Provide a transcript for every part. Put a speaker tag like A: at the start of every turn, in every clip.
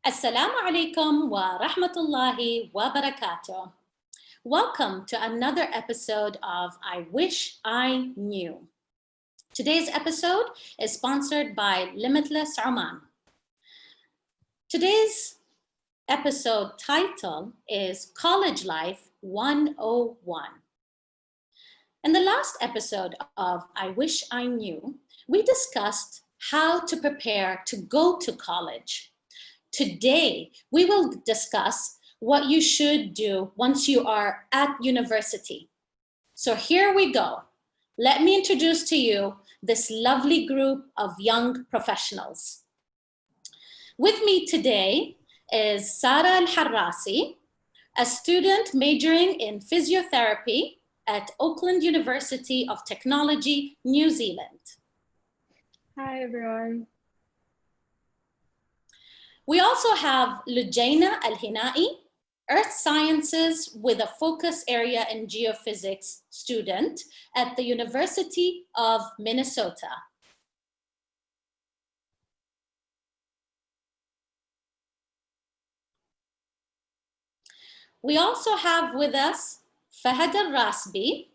A: Assalamu alaikum wa rahmatullahi wa barakatuh. Welcome to another episode of I Wish I Knew. Today's episode is sponsored by Limitless Oman. Today's episode title is College Life 101. In the last episode of I Wish I Knew, we discussed how to prepare to go to college. Today, we will discuss what you should do once you are at university. So here we go. Let me introduce to you this lovely group of young professionals. With me today is Sara Al-Harrasi, a student majoring in physiotherapy at Auckland University of Technology, New Zealand.
B: Hi, everyone.
A: We also have Lujaina Al-Hinai, Earth Sciences with a focus area in geophysics student at the University of Minnesota. We also have with us Fahad Al-Rasbi,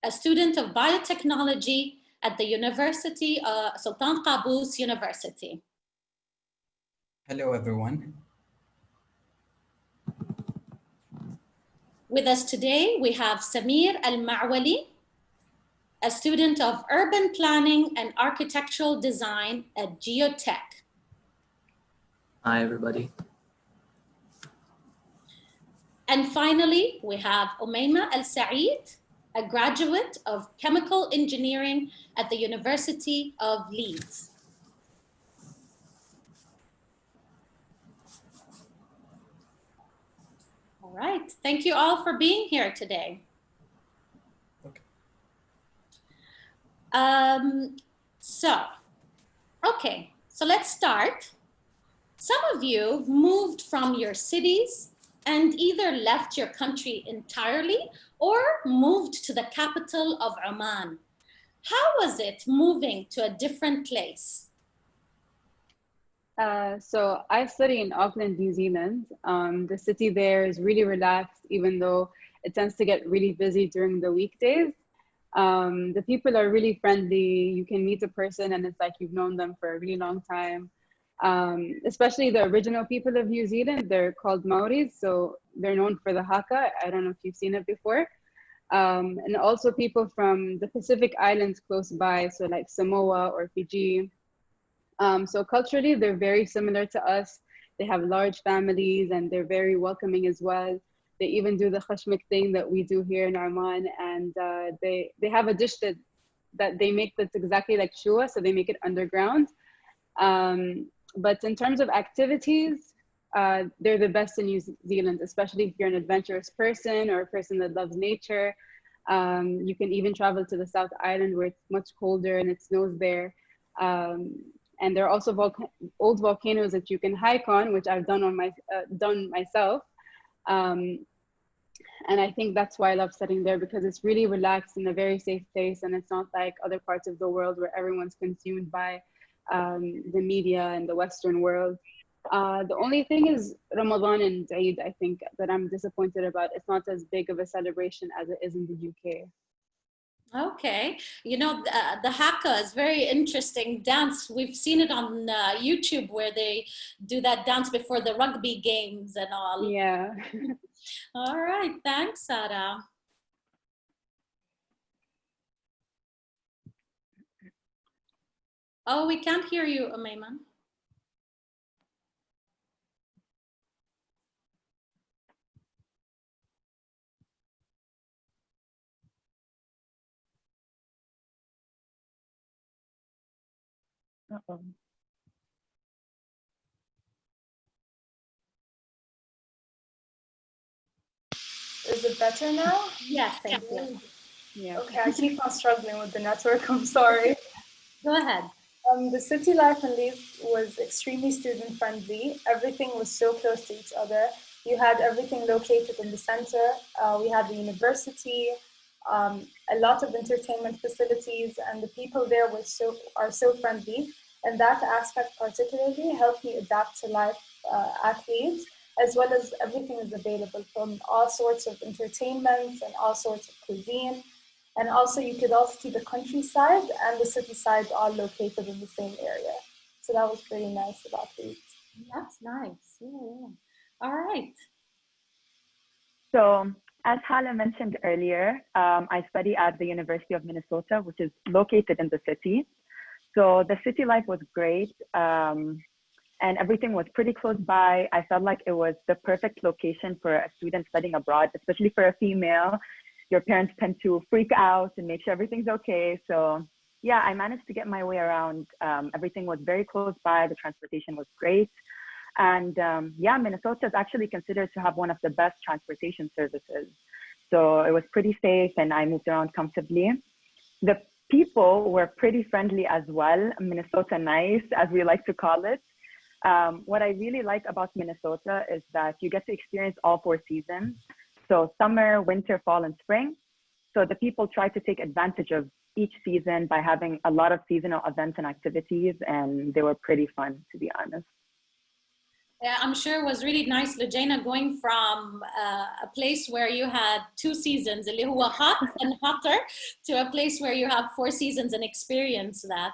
A: a student of biotechnology at the University Sultan Qaboos University.
C: Hello, everyone.
A: With us today, we have Samir Al-Ma'wali, a student of urban planning and architectural design at Geotech.
D: Hi, everybody.
A: And finally, we have Umayma Al-Saeed, a graduate of chemical engineering at the University of Leeds. All right, thank you all for being here today.
C: Okay.
A: So let's start. Some of you moved from your cities and either left your country entirely or moved to the capital of Oman. How was it moving to a different place?
B: So I study in Auckland, New Zealand. The city there is really relaxed, even though it tends to get really busy during the weekdays. The people are really friendly. You can meet a person and it's like you've known them for a really long time. Especially the original people of New Zealand, they're called Maoris. So they're known for the haka. I don't know if you've seen it before. And also people from the Pacific Islands close by. So like Samoa or Fiji. So culturally, they're very similar to us. They have large families and they're very welcoming as well. They even do the khashmik thing that we do here in Oman. And they have a dish that they make that's exactly like shua, so they make it underground. But in terms of activities, they're the best in New Zealand, especially if you're an adventurous person or a person that loves nature. You can even travel to the South Island where it's much colder and it snows there. And there are also old volcanoes that you can hike on, which I've done myself. And I think that's why I love studying there, because it's really relaxed and a very safe place. And it's not like other parts of the world where everyone's consumed by the media and the Western world. The only thing is Ramadan and Eid, I think, that I'm disappointed about. It's not as big of a celebration as it is in the UK.
A: Okay, you know, the haka is very interesting dance. We've seen it on YouTube where they do that dance before the rugby games and all.
B: Yeah.
A: All right, thanks, Sarah. Oh, we can't hear you, Umayma.
B: Uh-oh.
E: Is it better now?
A: Yes, thank you.
B: Yeah.
E: Okay, I keep on struggling with the network, I'm sorry.
A: Go ahead.
E: The city life in Leeds was extremely student friendly. Everything was so close to each other. You had everything located in the center. We had the university, a lot of entertainment facilities, and the people there are so friendly. and that aspect particularly helped me adapt to life at Leeds, as well as everything is available from all sorts of entertainment and all sorts of cuisine. And also you could also see the countryside and the city side all located in the same area. So that was pretty nice about Leeds.
A: That's nice. Yeah, yeah. All right.
F: So, as Hala mentioned earlier, I study at the University of Minnesota, which is located in the city. So the city life was great, and everything was pretty close by. I felt like it was the perfect location for a student studying abroad, especially for a female. Your parents tend to freak out and make sure everything's okay. So yeah, I managed to get my way around. Everything was very close by. The transportation was great. And yeah, Minnesota is actually considered to have one of the best transportation services. So it was pretty safe and I moved around comfortably. The people were pretty friendly as well. Minnesota nice, as we like to call it. What I really like about Minnesota is that you get to experience all 4 seasons. So summer, winter, fall, and spring. So the people try to take advantage of each season by having a lot of seasonal events and activities, and they were pretty fun, to be honest.
A: Yeah, I'm sure it was really nice, Lujana, going from a place where you had 2 seasons, اللي هو hot and hotter, to a place where you have 4 seasons and experience that.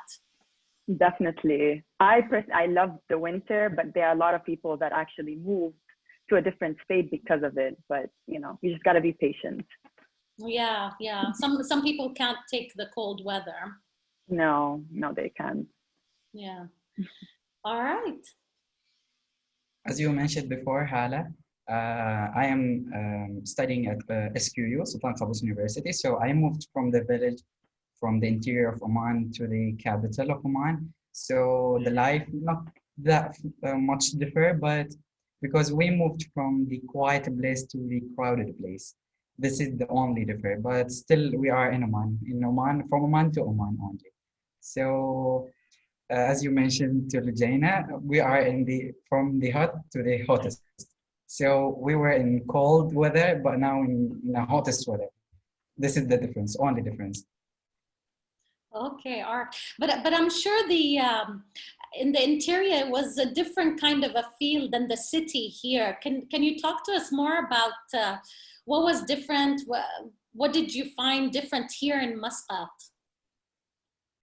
F: Definitely. I love the winter, but there are a lot of people that actually moved to a different state because of it. But you know, you just got to be patient.
A: Yeah, yeah. Some people can't take the cold weather.
F: No, they can't.
A: Yeah. All right.
C: As you mentioned before, Hala, I am studying at SQU, Sultan Qaboos University. So I moved from the village, from the interior of Oman to the capital of Oman. So the life not that much differ, but because we moved from the quiet place to the crowded place, this is the only differ. But still, we are in Oman, from Oman to Oman only. So as you mentioned to Lujana, we are from the hot to the hottest. So we were in cold weather, but now in the hottest weather. This is the difference, only difference.
A: Okay, all right. But I'm sure in the interior it was a different kind of a feel than the city here. Can you talk to us more about what was different? What did you find different here in Muscat?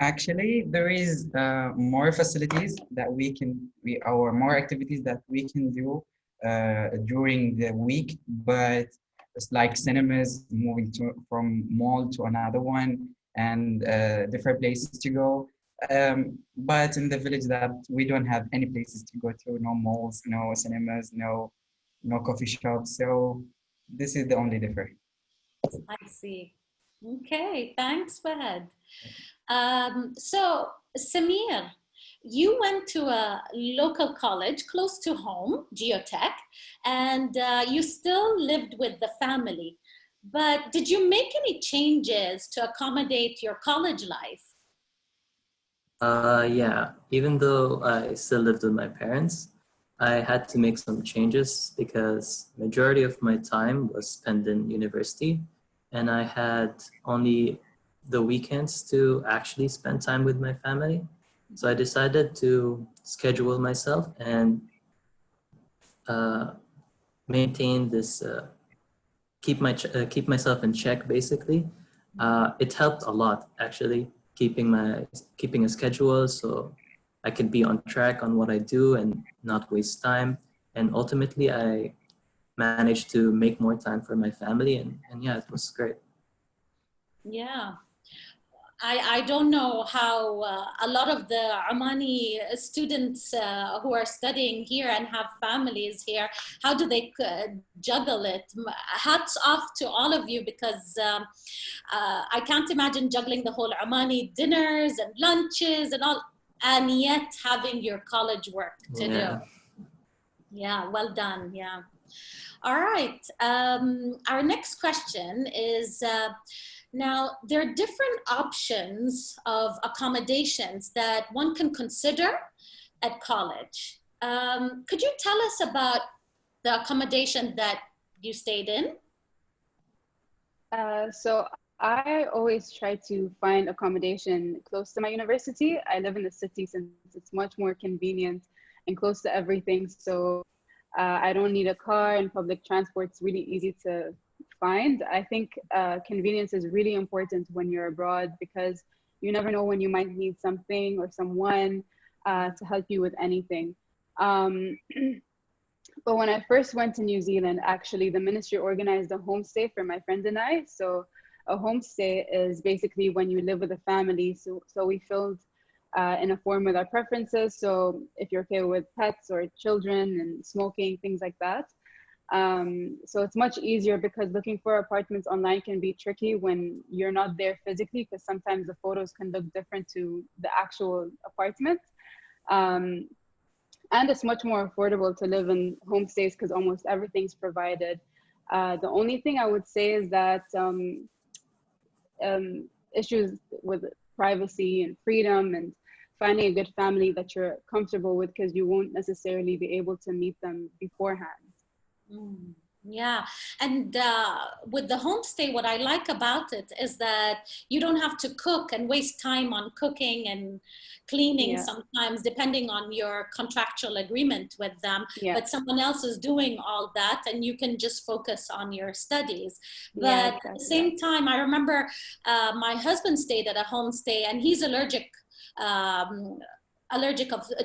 C: Actually, there is more facilities that or more activities that we can do during the week, but it's like cinemas, moving from mall to another one, and different places to go. But in the village, that we don't have any places to go to, no malls, no cinemas, no coffee shops. So this is the only difference.
A: I see. Okay, thanks, Fahad. So, Samir, you went to a local college close to home, Geotech, and you still lived with the family. But did you make any changes to accommodate your college life?
D: Yeah, even though I still lived with my parents, I had to make some changes because majority of my time was spent in university, and I had only the weekends to actually spend time with my family. So I decided to schedule myself and maintain this, keep myself in check basically. It helped a lot actually, keeping a schedule so I could be on track on what I do and not waste time. And ultimately I managed to make more time for my family, and yeah, it was great.
A: Yeah. I don't know how a lot of the Omani students who are studying here and have families here, how do they juggle it? Hats off to all of you, because I can't imagine juggling the whole Omani dinners and lunches and all, and yet having your college work to do. Yeah, well done. Yeah. All right. Our next question is, now, there are different options of accommodations that one can consider at college. Could you tell us about the accommodation that you stayed in?
B: So I always try to find accommodation close to my university. I live in the city since it's much more convenient and close to everything. So I don't need a car, and public transport's really easy to find. I think convenience is really important when you're abroad because you never know when you might need something or someone to help you with anything. Um, but when I first went to New Zealand, actually, the ministry organized a homestay for my friend and I. So a homestay is basically when you live with a family. So we filled in a form with our preferences. So if you're okay with pets or children and smoking, things like that. So it's much easier because looking for apartments online can be tricky when you're not there physically because sometimes the photos can look different to the actual apartment. Um, and it's much more affordable to live in homestays because almost everything's provided. The only thing I would say is that issues with privacy and freedom and finding a good family that you're comfortable with because you won't necessarily be able to meet them beforehand.
A: Mm, yeah. And with the homestay, what I like about it is that you don't have to cook and waste time on cooking and cleaning
B: Yeah,
A: sometimes, depending on your contractual agreement with them.
B: yeah,
A: But someone else is doing all that, and you can just focus on your studies.
B: yeah,
A: But at the
B: exactly.
A: same time, I remember my husband stayed at a homestay, and he's um,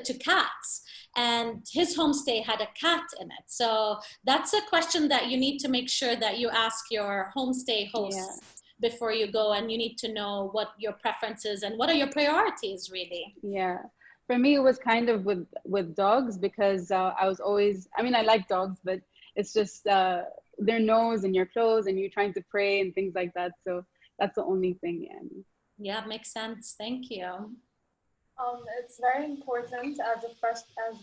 A: to cats, and his homestay had a cat in it. So that's a question that you need to make sure that you ask your homestay
B: Yeah,
A: hosts before you go, and you need to know what your preferences and what are your priorities really.
B: yeah. For me, it was kind of with dogs because I was always, I mean, I like dogs, but it's just their nose and your clothes and you trying to pray and things like that. So that's the only thing. Yeah.
A: Yeah, makes sense. Thank you.
E: It's very important as a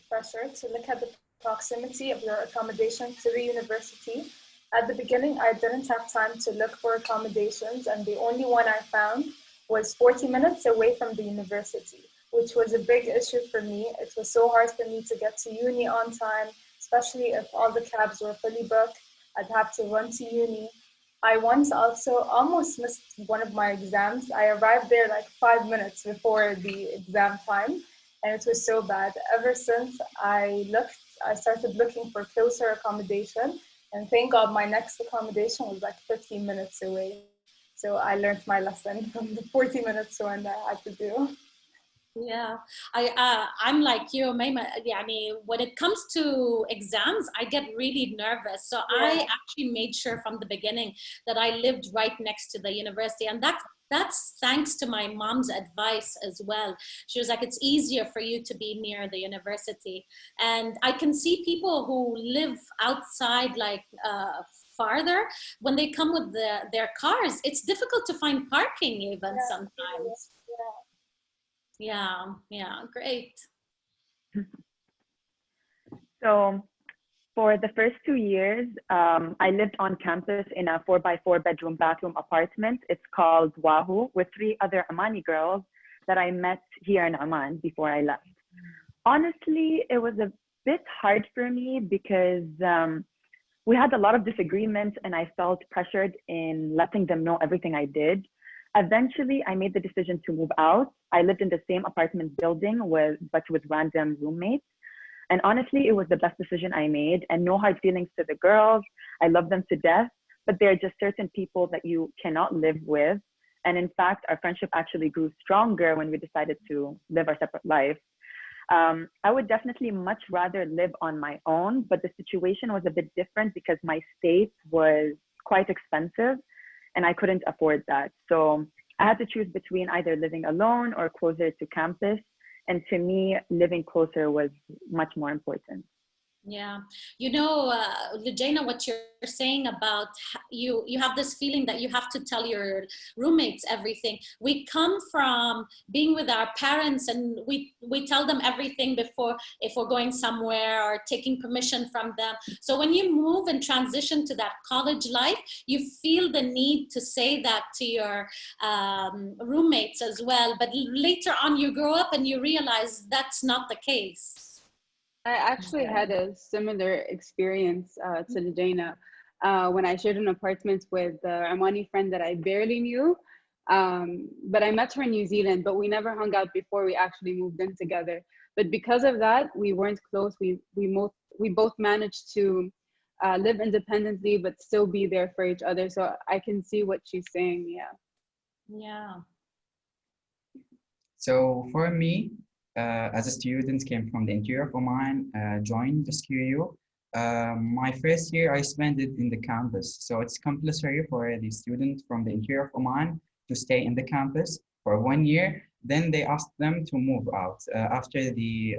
E: fresher to look at the proximity of your accommodation to the university. At the beginning, I didn't have time to look for accommodations, and the only one I found was 40 minutes away from the university, which was a big issue for me. It was so hard for me to get to uni on time, especially if all the cabs were fully booked. I'd have to run to uni. I once also almost missed one of my exams. I arrived there like 5 minutes before the exam time, and it was so bad. Ever since I started looking for closer accommodation, and thank God my next accommodation was like 15 minutes away. So I learned my lesson from the 40 minutes one that I had to do.
A: Yeah, I'm like you, Mayma. Yani, when it comes to exams, I get really nervous. So I
E: Yeah.
A: actually made sure from the beginning that I lived right next to the university, and that's thanks to my mom's advice as well. She was like, "It's easier for you to be near the university," and I can see people who live outside, like farther, when they come with their cars. It's difficult to find parking even
E: Yeah,
A: sometimes.
E: yeah.
A: Yeah, yeah, great.
F: So for the first 2 years, I lived on campus in a 4 by 4 bedroom bathroom apartment. It's called Wahoo, with 3 other Amani girls that I met here in Amman before I left. Honestly, it was a bit hard for me because we had a lot of disagreements and I felt pressured in letting them know everything I did. Eventually, I made the decision to move out. I lived in the same apartment building but with random roommates. And honestly, it was the best decision I made, and no hard feelings to the girls. I love them to death, but there are just certain people that you cannot live with. And in fact, our friendship actually grew stronger when we decided to live our separate lives. I would definitely much rather live on my own, but the situation was a bit different because my state was quite expensive and I couldn't afford that. So I had to choose between either living alone or closer to campus. And to me, living closer was much more important.
A: Yeah, Lujana, what you're saying about you have this feeling that you have to tell your roommates everything. We come from being with our parents, and we tell them everything before, if we're going somewhere or taking permission from them. So when you move and transition to that college life, you feel the need to say that to your roommates as well. But later on, you grow up and you realize that's not the case.
B: I actually
F: Yeah.
B: had a similar experience to Lejana. when I shared an apartment with the Omani friend that I barely knew. But I met her in New Zealand, but we never hung out before we actually moved in together. But because of that, we weren't close. We both managed to live independently, but still be there for each other. So I can see what she's saying. Yeah.
A: Yeah.
C: So for me, as a student, came from the interior of Oman, joined the SQU. My first year, I spent it in the campus. So it's compulsory for the student from the interior of Oman to stay in the campus for 1 year. Then they asked them to move out after the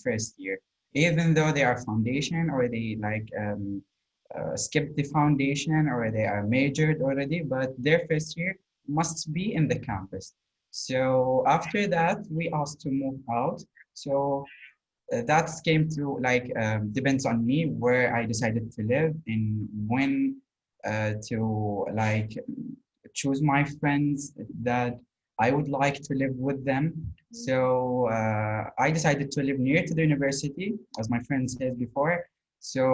C: first year, even though they are foundation or they like skipped the foundation or they are majored already, but their first year must be in the campus. So after that, we asked to move out. So that came to like depends on me where I decided to live and when to like choose my friends that I would like to live with them. So I decided to live near to the university, as my friend said before. So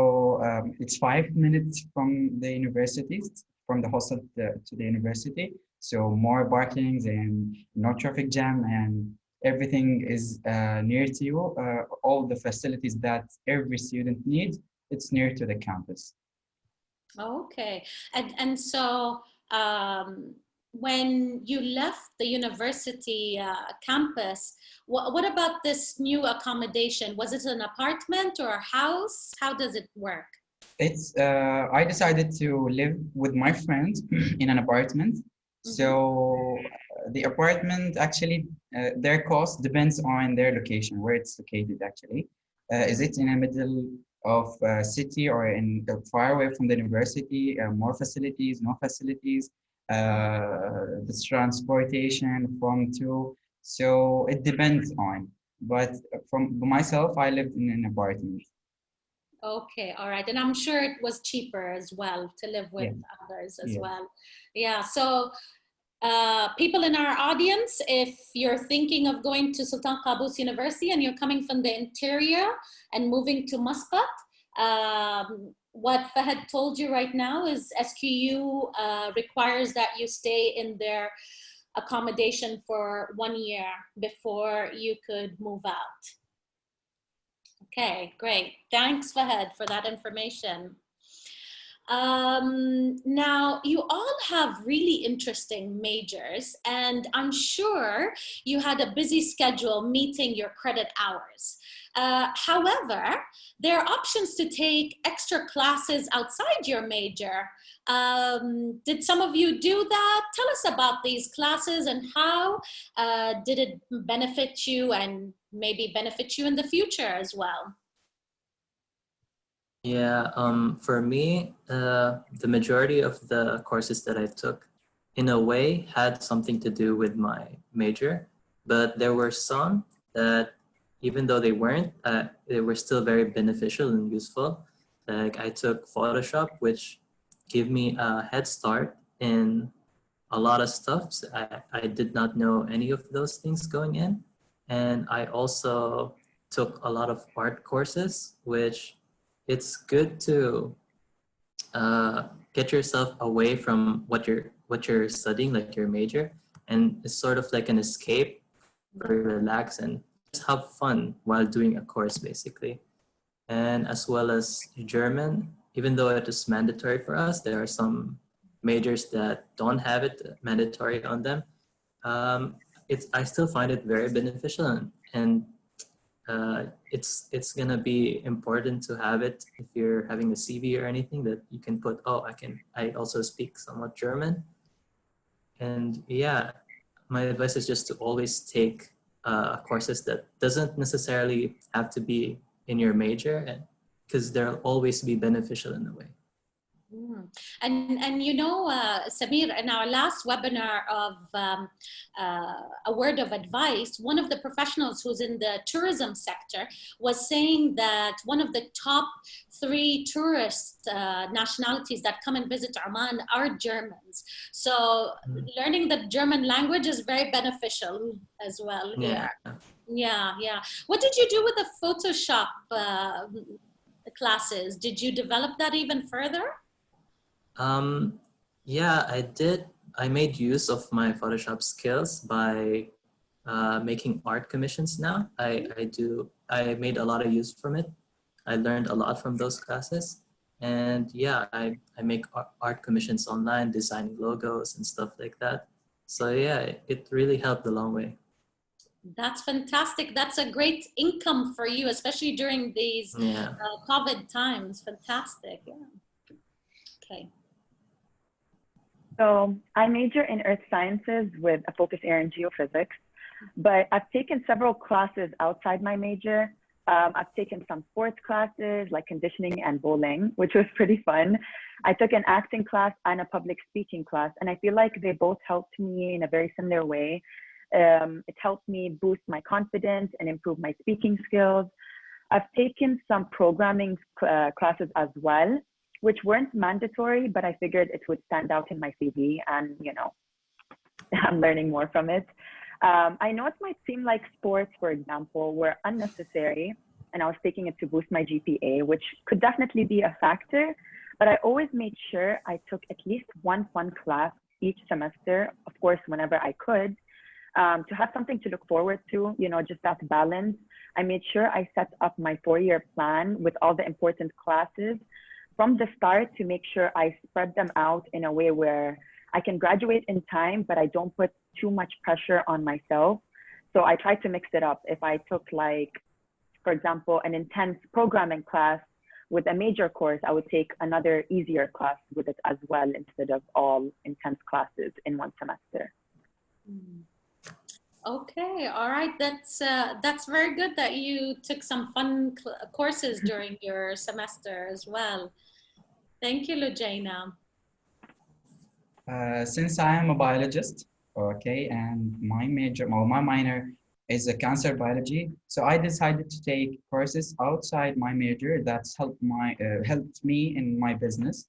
C: it's 5 minutes from the university, from the hostel to the university. So more parkings and no traffic jam and everything is near to you. All the facilities that every student needs, it's near to the campus.
A: Okay. And so when you left the university campus, what about this new accommodation? Was it an apartment or a house? How does it work?
C: It's I decided to live with my friends in an apartment. So the apartment actually their cost depends on their location, where it's located actually. Is it in the middle of city or in far away from the university? More facilities, no facilities, the transportation from to. So it depends on. But from myself, I lived in an apartment.
A: Okay, all right. And I'm sure it was cheaper as well to live with
C: Yeah.
A: others as
C: Yeah.
A: well. Yeah, so people in our audience, if you're thinking of going to Sultan Qaboos University and you're coming from the interior and moving to Muscat, what Fahad told you right now is SQU requires that you stay in their accommodation for 1 year before you could move out. Okay, great. Thanks, Fahad, for that information. Now, you all have really interesting majors, and I'm sure you had a busy schedule meeting your credit hours. However, there are options to take extra classes outside your major. Did some of you do that? Tell us about these classes and how did it benefit you and maybe benefit you in the future as well?
D: Yeah, for me, the majority of the courses that I took, in a way, had something to do with my major, but there were some that, even though they weren't, they were still very beneficial and useful. Like I took Photoshop, which gave me a head start in a lot of stuff. So I did not know any of those things going in. And I also took a lot of art courses, which it's good to get yourself away from what you're studying, like your major, and it's sort of like an escape or relax and just have fun while doing a course, basically. And as well as German, even though it is mandatory for us, there are some majors that don't have it mandatory on them. I still find it very beneficial, and it's gonna be important to have it if you're having a CV or anything that you can put, oh, I also speak somewhat German. And yeah, my advice is just to always take courses that doesn't necessarily have to be in your major, and because they'll always be beneficial in a way.
A: And you know, Samir, in our last webinar of a word of advice, one of the professionals who's in the tourism sector was saying that one of the top 3 tourist nationalities that come and visit Oman are Germans. So learning the German language is very beneficial as well here. Yeah, yeah. What did you do with the Photoshop classes? Did you develop that even further?
D: Yeah, I did. I made use of my Photoshop skills by making art commissions now. I made a lot of use from it. I learned a lot from those classes. And yeah, I make art commissions online, designing logos and stuff like that. So yeah, it really helped a long way.
A: That's fantastic. That's a great income for you, especially during these
D: Yeah.
A: COVID times. Fantastic. Yeah. Okay.
F: So I major in earth sciences with a focus area in geophysics, but I've taken several classes outside my major. I've taken some sports classes like conditioning and bowling, which was pretty fun. I took an acting class and a public speaking class, and I feel like they both helped me in a very similar way. It helped me boost my confidence and improve my speaking skills. I've taken some programming classes as well, which weren't mandatory, but I figured it would stand out in my CV, and you know, I'm learning more from it. I know it might seem like sports, for example, were unnecessary, and I was taking it to boost my GPA, which could definitely be a factor, but I always made sure I took at least one fun class each semester, of course, whenever I could, to have something to look forward to, you know, just that balance. I made sure I set up my 4-year plan with all the important classes from the start to make sure I spread them out in a way where I can graduate in time, but I don't put too much pressure on myself. So I try to mix it up. If I took, like, for example, an intense programming class with a major course, I would take another easier class with it as well, instead of all intense classes in one semester.
A: Okay, all right. That's very good that you took some fun courses during your semester as well. Thank you, Lujaina.
C: Since I am a biologist, okay, and my major, or my minor is a cancer biology, so I decided to take courses outside my major that's helped me in my business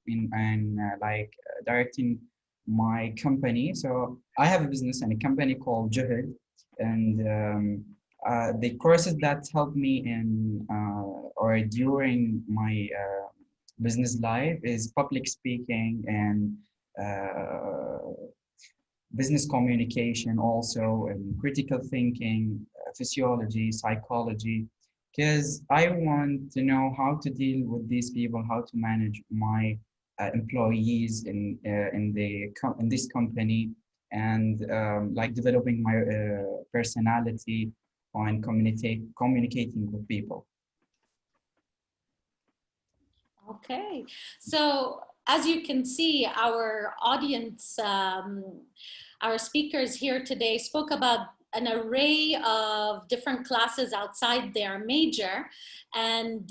C: directing my company. So I have a business and a company called Juhud, and the courses that helped me in or during my business life is public speaking and business communication, also, and critical thinking, physiology, psychology, because I want to know how to deal with these people, how to manage my employees in this company, and like developing my personality and communicating with people.
A: Okay, so as you can see, our audience, our speakers here today spoke about an array of different classes outside their major, and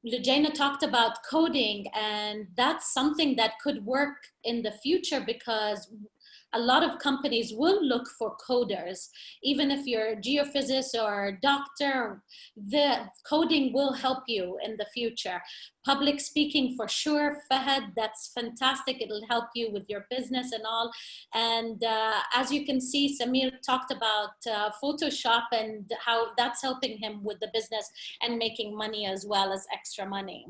A: Lujaina talked about coding, and that's something that could work in the future because a lot of companies will look for coders. Even if you're a geophysicist or a doctor, the coding will help you in the future. Public speaking for sure, Fahad, that's fantastic. It'll help you with your business and all. And as you can see, Samir talked about Photoshop and how that's helping him with the business and making money as well as extra money.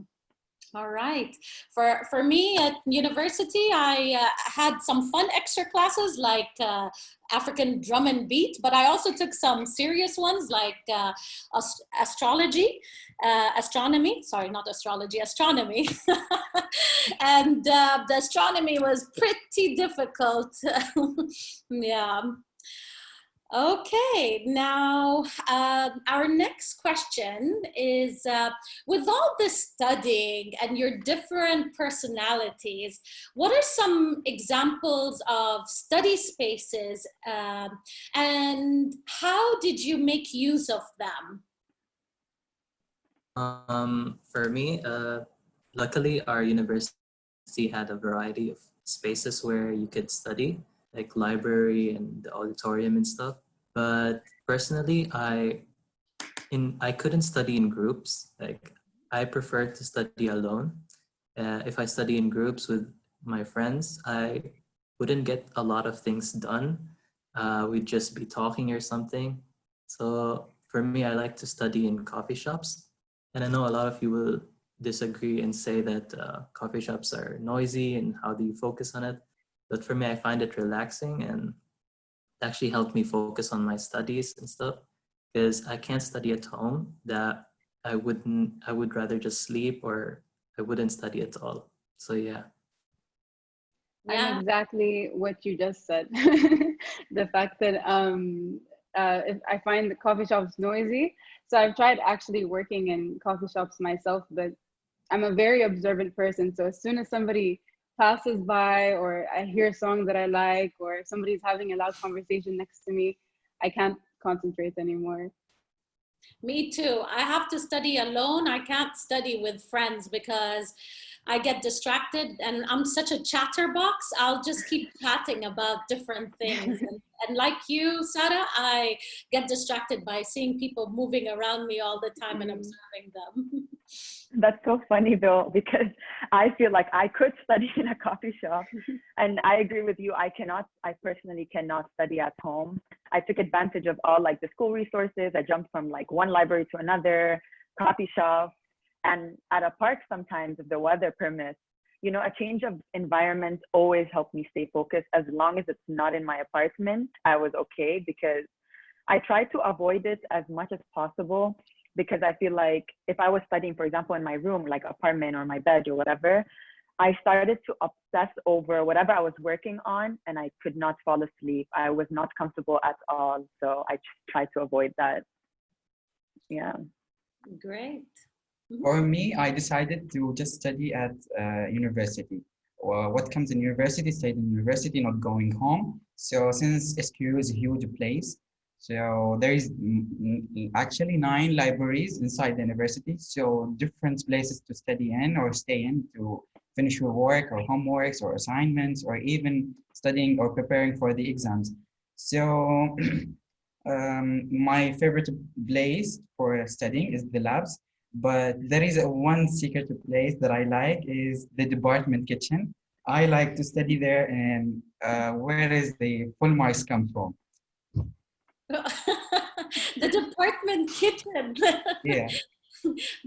A: All right. For me at university, I had some fun extra classes like African drum and beat, but I also took some serious ones like astrology, astronomy, sorry, not astrology, astronomy. And the astronomy was pretty difficult. Yeah. Okay, now our next question is, with all this studying and your different personalities, what are some examples of study spaces and how did you make use of them?
D: For me, luckily our university had a variety of spaces where you could study, like library and the auditorium and stuff. But personally, I couldn't study in groups. Like, I prefer to study alone. If I study in groups with my friends, I wouldn't get a lot of things done. We'd just be talking or something. So for me, I like to study in coffee shops. And I know a lot of you will disagree and say that coffee shops are noisy and how do you focus on it. But for me, I find it relaxing and actually helped me focus on my studies and stuff, because I can't study at home. That I would rather just sleep, or I wouldn't study at all. So yeah.
B: I'm exactly what you just said. The fact that if I find the coffee shops noisy. So I've tried actually working in coffee shops myself, but I'm a very observant person. So as soon as somebody passes by, or I hear a song that I like, or somebody's having a loud conversation next to me, I can't concentrate anymore.
A: Me too. I have to study alone. I can't study with friends because I get distracted, and I'm such a chatterbox. I'll just keep chatting about different things. And like you, Sarah, I get distracted by seeing people moving around me all the time and observing them.
F: That's so funny though, because I feel like I could study in a coffee shop. And I agree with you. I personally cannot study at home. I took advantage of all like the school resources. I jumped from like one library to another, coffee shop, and at a park sometimes if the weather permits. You know, a change of environment always helped me stay focused. As long as it's not in my apartment, I was okay, because I try to avoid it as much as possible, because I feel like if I was studying, for example, in my room, like apartment or my bed or whatever, I started to obsess over whatever I was working on and I could not fall asleep. I was not comfortable at all. So I just tried to avoid that. Yeah.
A: Great.
C: For me, I decided to just study at university. What comes in university, stayed in university, not going home. So since SQ is a huge place, so there is actually 9 libraries inside the university. So different places to study in or stay in to finish your work or homeworks or assignments, or even studying or preparing for the exams. So my favorite place for studying is the labs. But there is one secret place that I like is the department kitchen. I like to study there, and where is the full marks come from?
A: The department kitchen.
C: Yeah.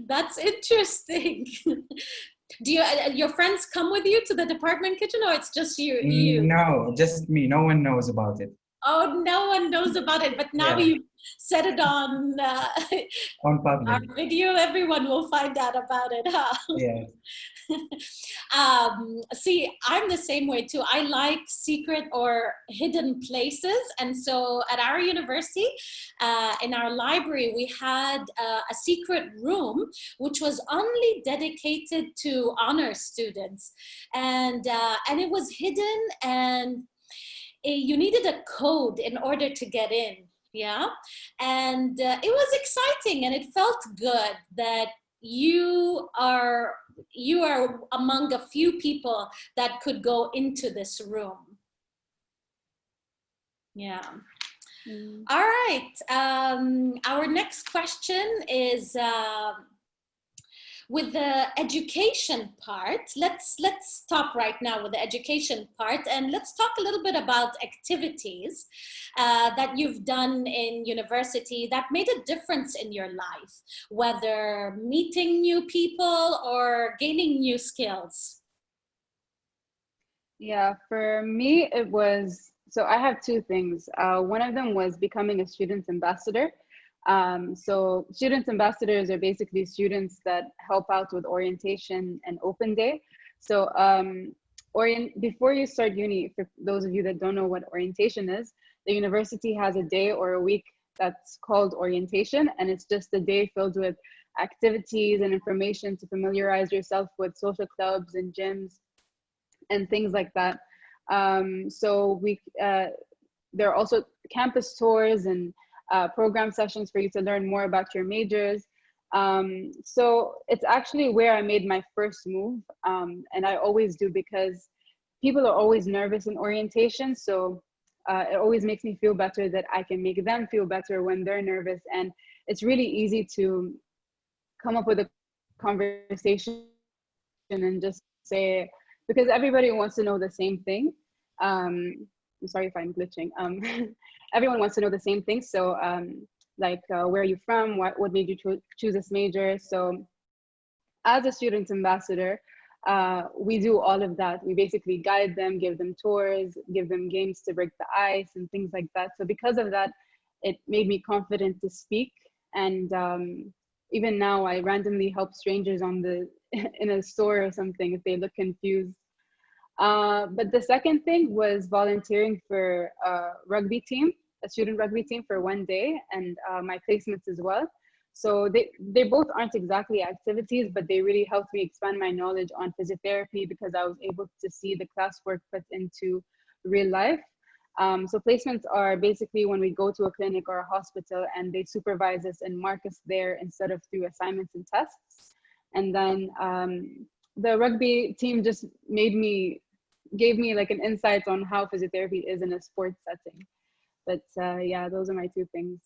A: That's interesting. Do your friends come with you to the department kitchen, or it's just you?
C: No, just me. No one knows about it.
A: Oh, no one knows about it, but now
C: Yeah.
A: you said it on
C: On public.
A: our video, everyone will find out about it, huh?
C: Yeah.
A: See, I'm the same way too. I like secret or hidden places. And so at our university, in our library, we had a secret room, which was only dedicated to honor students. And it was hidden, and you needed a code in order to get in. Yeah. And it was exciting, and it felt good that you are among a few people that could go into this room. Yeah. All right. Our next question is with the education part. Let's stop right now with the education part, and let's talk a little bit about activities that you've done in university that made a difference in your life, whether meeting new people or gaining new skills.
B: Yeah, for me, it was, so I have 2 things. One of them was becoming a student ambassador. So student ambassadors are basically students that help out with orientation and open day. So before you start uni, for those of you that don't know what orientation is, the university has a day or a week that's called orientation, and it's just a day filled with activities and information to familiarize yourself with social clubs and gyms and things like that. So there are also campus tours and program sessions for you to learn more about your majors. So it's actually where I made my first move, and I always do, because people are always nervous in orientation. So it always makes me feel better that I can make them feel better when they're nervous. And it's really easy to come up with a conversation and just say, because everybody wants to know the same thing. I'm sorry if I'm glitching. Everyone wants to know the same thing. So where are you from? What made you choose this major? So as a student ambassador, we do all of that. We basically guide them, give them tours, give them games to break the ice and things like that. So because of that, it made me confident to speak. And even now, I randomly help strangers on the in a store or something if they look confused. But the second thing was volunteering for a rugby team, a student rugby team for one day, and my placements as well. So they both aren't exactly activities, but they really helped me expand my knowledge on physiotherapy because I was able to see the classwork put into real life. So placements are basically when we go to a clinic or a hospital and they supervise us and mark us there instead of through assignments and tests. And then the rugby team just gave me like an insight on how physiotherapy is in a sports setting. But yeah, those are my two things.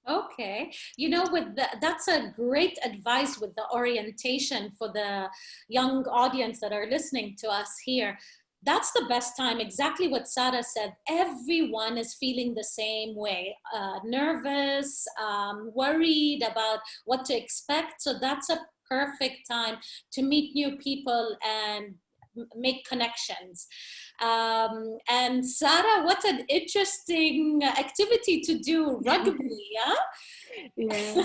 A: Okay, you know, that's a great advice with the orientation for the young audience that are listening to us here. That's the best time, exactly what Sarah said. Everyone is feeling the same way, nervous, worried about what to expect. So that's a perfect time to meet new people and make connections. And Sarah, what an interesting activity to do, rugby, yeah?
B: Yeah.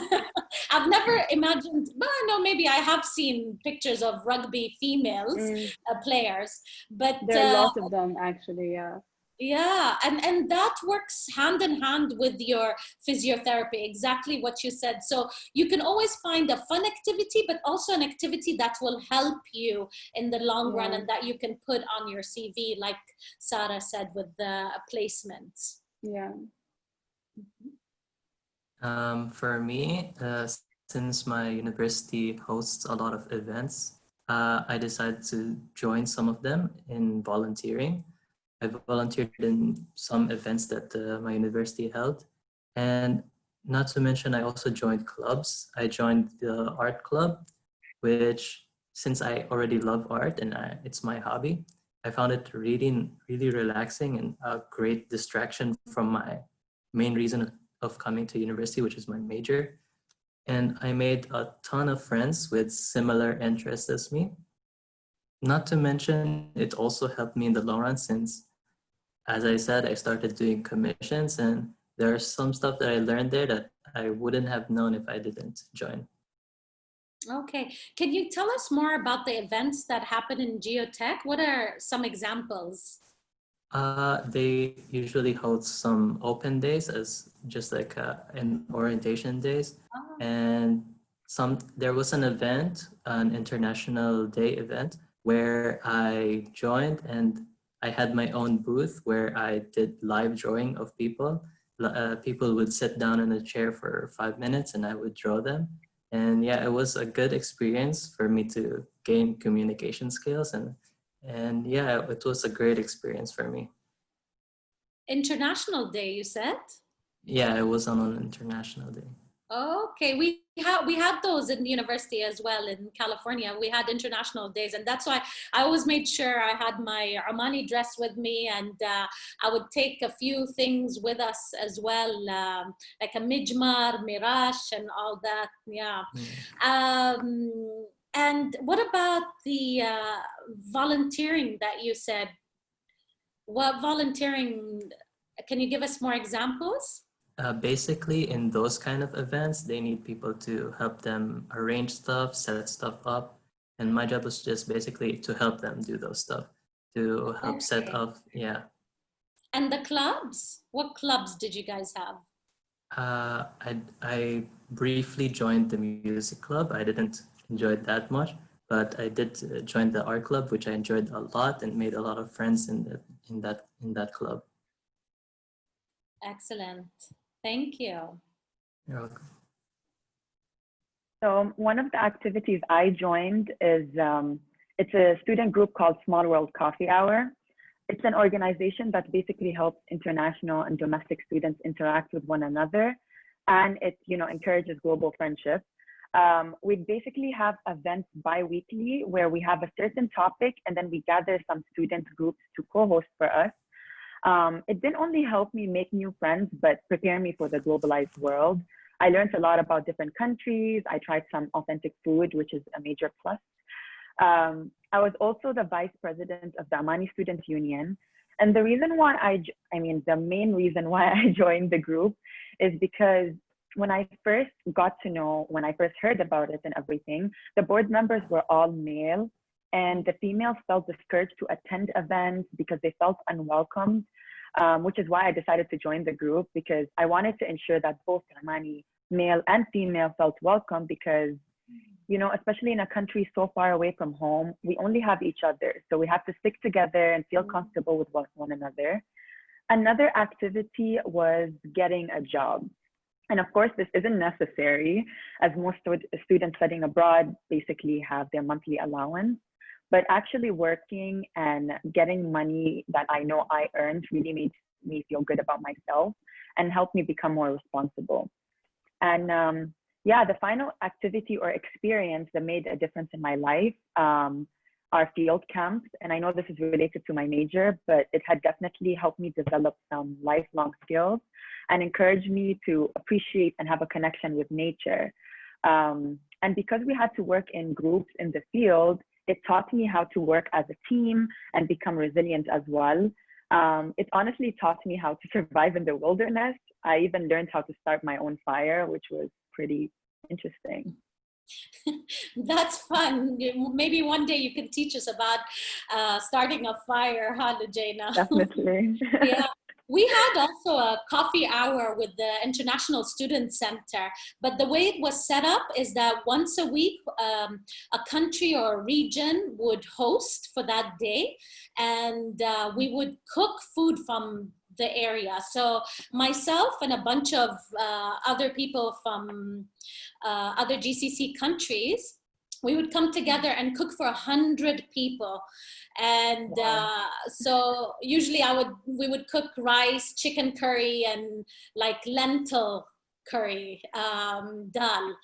A: I've never imagined, well, no, maybe I have seen pictures of rugby females players, but
B: There are lots of them actually, yeah.
A: yeah, and that works hand in hand with your physiotherapy, exactly what you said. So you can always find a fun activity, but also an activity that will help you in the long run and that you can put on your CV, like Sarah said with the placements.
B: Yeah.
D: For me, since my university hosts a lot of events, I decided to join some of them in volunteering. I volunteered in some events that my university held. And not to mention, I also joined clubs. I joined the art club, which since I already love art and it's my hobby, I found it really, really relaxing and a great distraction from my main reason of coming to university, which is my major. And I made a ton of friends with similar interests as me. Not to mention, it also helped me in the long run since, as I said, I started doing commissions and there's some stuff that I learned there that I wouldn't have known if I didn't join.
A: Okay, can you tell us more about the events that happen in Geotech? What are some examples?
D: They usually hold some open days as just like an orientation days.
A: Oh.
D: And there was an event, an international day event, where I joined and I had my own booth where I did live drawing of people. People would sit down in a chair for 5 minutes and I would draw them. And yeah, it was a good experience for me to gain communication skills and yeah, it was a great experience for me.
A: International Day, you said?
D: Yeah, it was on an international day.
A: Okay, we had those in university as well in California. We had international days, and that's why I always made sure I had my Omani dress with me, and I would take a few things with us as well, like a mijmar, mirash, and all that. Yeah. And what about the volunteering that you said? What volunteering? Can you give us more examples?
D: Basically, in those kind of events, they need people to help them arrange stuff, set stuff up. And my job was just basically to help them do those stuff, to help set up, yeah.
A: And the clubs? What clubs did you guys have?
D: I briefly joined the music club. I didn't enjoy it that much, but I did join the art club, which I enjoyed a lot and made a lot of friends in that club.
A: Excellent. Thank you.
D: You're welcome.
F: So one of the activities I joined is, it's a student group called Small World Coffee Hour. It's an organization that basically helps international and domestic students interact with one another, and it encourages global friendship. We basically have events bi-weekly where we have a certain topic and then we gather some student groups to co-host for us. It didn't only help me make new friends, but prepare me for the globalized world. I learned a lot about different countries. I tried some authentic food, which is a major plus. I was also the vice president of the Amani Student Union. And the reason why the main reason why I joined the group is because when I first heard about it and everything, the board members were all male, and the females felt discouraged to attend events because they felt unwelcomed, which is why I decided to join the group, because I wanted to ensure that both Omani male and female felt welcome, because, you know, especially in a country so far away from home, we only have each other. So we have to stick together and feel comfortable with one another. Another activity was getting a job. And of course, this isn't necessary, as most students studying abroad basically have their monthly allowance. But actually working and getting money that I know I earned really made me feel good about myself and helped me become more responsible. And the final activity or experience that made a difference in my life are field camps. And I know this is related to my major, but it had definitely helped me develop some lifelong skills and encouraged me to appreciate and have a connection with nature. And because we had to work in groups in the field, it taught me how to work as a team and become resilient as well. It honestly taught me how to survive in the wilderness. I even learned how to start my own fire, which was pretty interesting.
A: That's fun. Maybe one day you can teach us about starting a fire, huh, Lujaina?
F: Definitely.
A: Yeah. We had also a coffee hour with the International Student Center, but the way it was set up is that once a week, a country or a region would host for that day, and we would cook food from the area. So myself and a bunch of other people from other GCC countries, we would come together and cook for 100 people. And so usually we would cook rice, chicken curry, and like lentil curry, dal.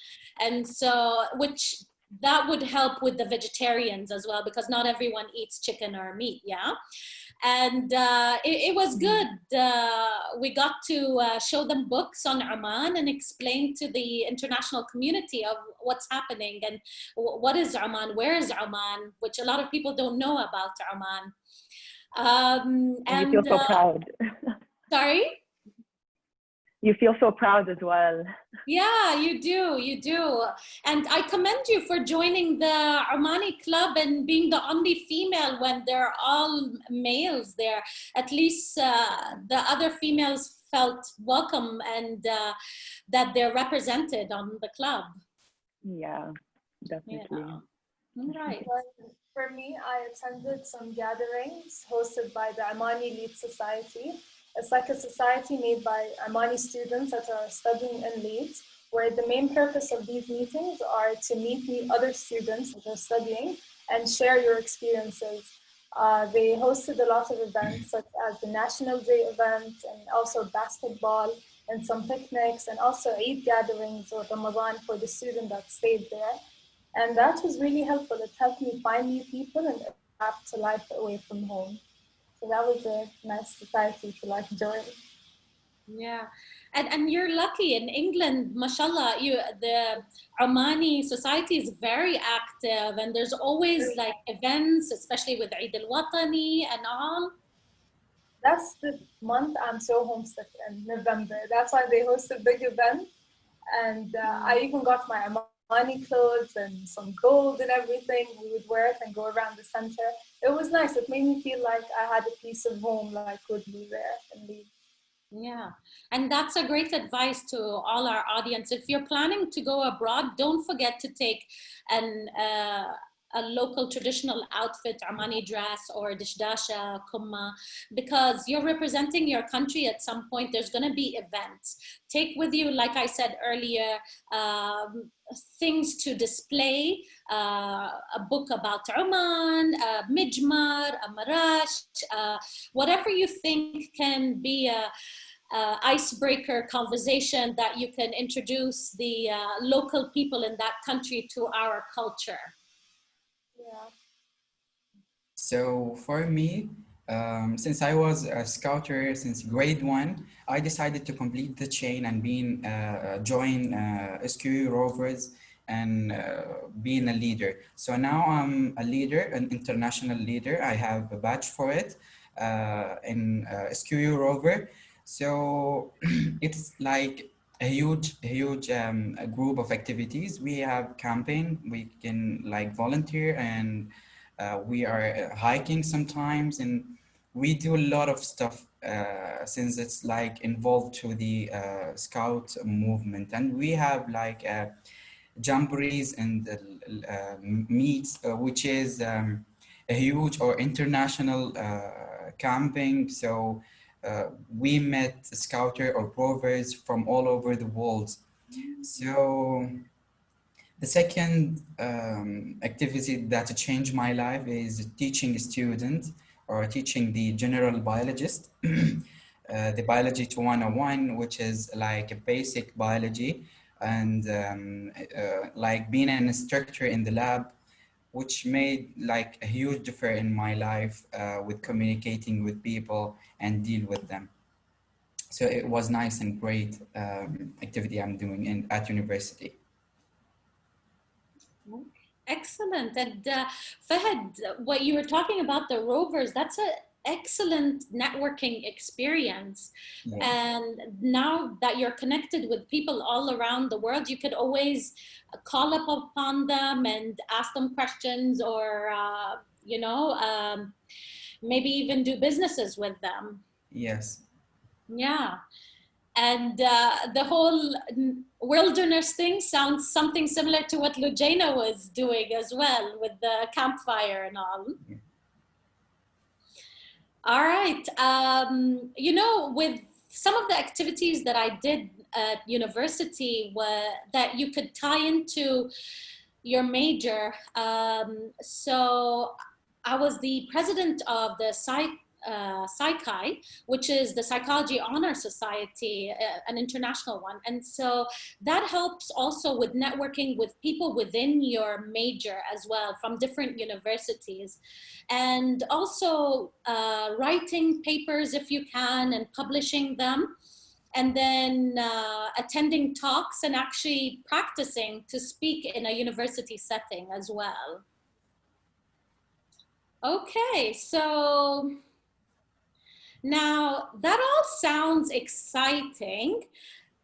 A: And so, which that would help with the vegetarians as well, because not everyone eats chicken or meat, yeah? And it was good. We got to show them books on Oman and explain to the international community of what's happening and what is Oman, where is Oman, which a lot of people don't know about Oman.
F: And you feel so proud.
A: Sorry?
F: You feel so proud as well.
A: Yeah, you do. And I commend you for joining the Omani club and being the only female when they're all males there. At least the other females felt welcome and that they're represented on the club.
F: Yeah, definitely.
A: Yeah. All right.
E: For me, I attended some gatherings hosted by the Omani Leeds Society. It's like a society made by Omani students that are studying in Leeds, where the main purpose of these meetings are to meet other students that are studying and share your experiences. They hosted a lot of events, such as the National Day event, and also basketball, and some picnics, and also Eid gatherings or Ramadan for the student that stayed there. And that was really helpful. It helped me find new people and adapt to life away from home. So that was a nice society to like join.
A: Yeah, and you're lucky in England, mashallah. The Omani society is very active, and there's always like events, especially with Eid al-Watani and all.
E: That's the month I'm so homesick in, November. That's why they host a big event, and I even got my Omani clothes and some gold and everything. We would wear it and go around the center. It was nice. It made me feel like I had a piece of home, like with me there in Leeds.
A: Yeah, and that's a great advice to all our audience. If you're planning to go abroad, don't forget to take a local traditional outfit, Omani dress or dishdasha, kumma, because you're representing your country at some point. There's going to be events. Take with you, like I said earlier, things to display, a book about Oman, a mijmar, a marash, whatever you think can be a icebreaker conversation that you can introduce the local people in that country to our culture.
E: Yeah.
C: So for me, Since I was a scouter since grade one, I decided to complete the chain and join SQU Rovers and being a leader. So now I'm a leader, an international leader. I have a badge for it in SQU Rover. So it's like a huge a group of activities. We have camping, we can like volunteer, and we are hiking sometimes, and we do a lot of stuff since it's like involved to the scout movement. And we have like jamborees and meets, which is a huge or international camping. So we met scouter or rovers from all over the world. So the second activity that changed my life is teaching a student or teaching the general biologist the biology to 101, which is like a basic biology, and like being an instructor in the lab, which made like a huge difference in my life with communicating with people and deal with them. So it was nice and great activity I'm doing at university.
A: Excellent. And Fahad, what you were talking about the rovers, that's an excellent networking experience.
C: Yeah.
A: And now that you're connected with people all around the world, you could always call up upon them and ask them questions, or, maybe even do businesses with them.
C: Yes.
A: Yeah. And the whole wilderness thing sounds something similar to what Lujaina was doing as well, with the campfire and all.
C: Yeah.
A: All right. With some of the activities that I did at university that you could tie into your major. So I was the president of the PsyChi, which is the Psychology Honor Society, an international one. And so that helps also with networking with people within your major as well, from different universities. And also writing papers if you can and publishing them. And then attending talks and actually practicing to speak in a university setting as well. Okay, so now, that all sounds exciting,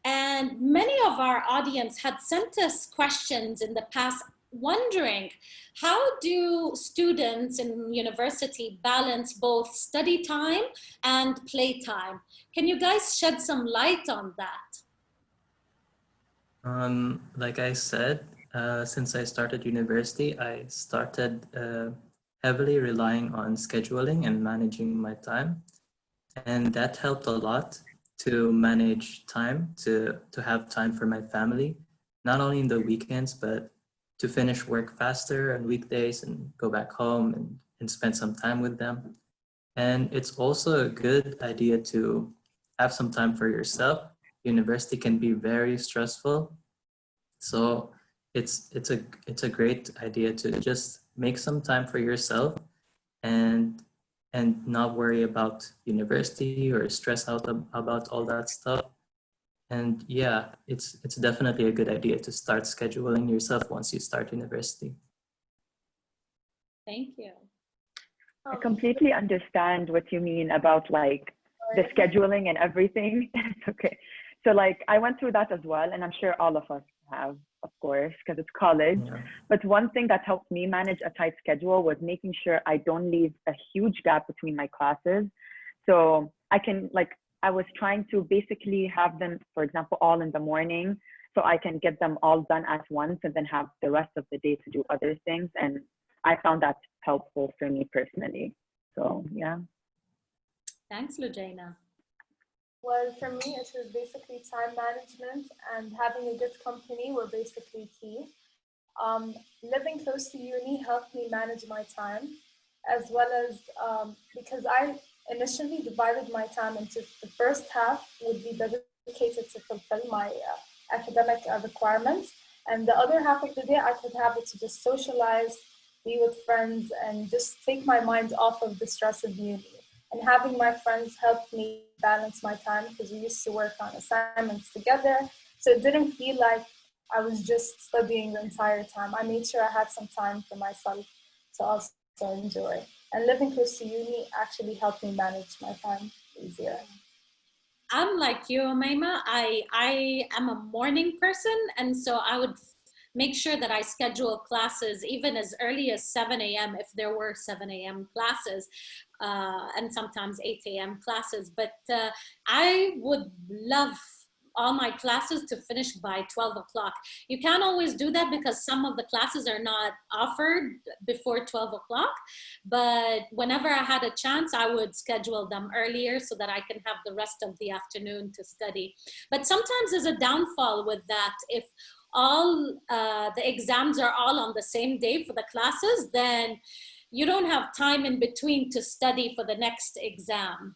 A: and many of our audience had sent us questions in the past wondering, how do students in university balance both study time and play time? Can you guys shed some light on that?
D: Like I said, since I started university, I started heavily relying on scheduling and managing my time. And that helped a lot to manage time, to have time for my family, not only in the weekends, but to finish work faster on weekdays and go back home and spend some time with them. And it's also a good idea to have some time for yourself. University can be very stressful. So it's a great idea to just make some time for yourself and not worry about university or stress out about all that stuff. And yeah, it's definitely a good idea to start scheduling yourself once you start university.
A: Thank you.
F: I completely understand what you mean about like the scheduling and everything. It's okay. So like I went through that as well, and I'm sure all of us have, of course, because it's college.
D: Yeah.
F: But one thing that helped me manage a tight schedule was making sure I don't leave a huge gap between my classes. So I was trying to basically have them, for example, all in the morning, so I can get them all done at once and then have the rest of the day to do other things. And I found that helpful for me personally. So yeah.
A: Thanks, Lujaina.
E: Well, for me, it was basically time management, and having a good company were basically key. Living close to uni helped me manage my time, as well as because I initially divided my time into the first half would be dedicated to fulfill my academic requirements, and the other half of the day I could have it to just socialize, be with friends, and just take my mind off of the stress of uni. And having my friends helped me balance my time because we used to work on assignments together. So it didn't feel like I was just studying the entire time. I made sure I had some time for myself to also enjoy. And living close to uni actually helped me manage my time easier.
A: I'm like you, Umayma. I am a morning person, and so I would make sure that I schedule classes even as early as 7 a.m. if there were 7 a.m. classes, and sometimes 8 a.m. classes. But I would love all my classes to finish by 12 o'clock. You can't always do that because some of the classes are not offered before 12 o'clock. But whenever I had a chance, I would schedule them earlier so that I can have the rest of the afternoon to study. But sometimes there's a downfall with that. If all the exams are all on the same day for the classes, then you don't have time in between to study for the next exam.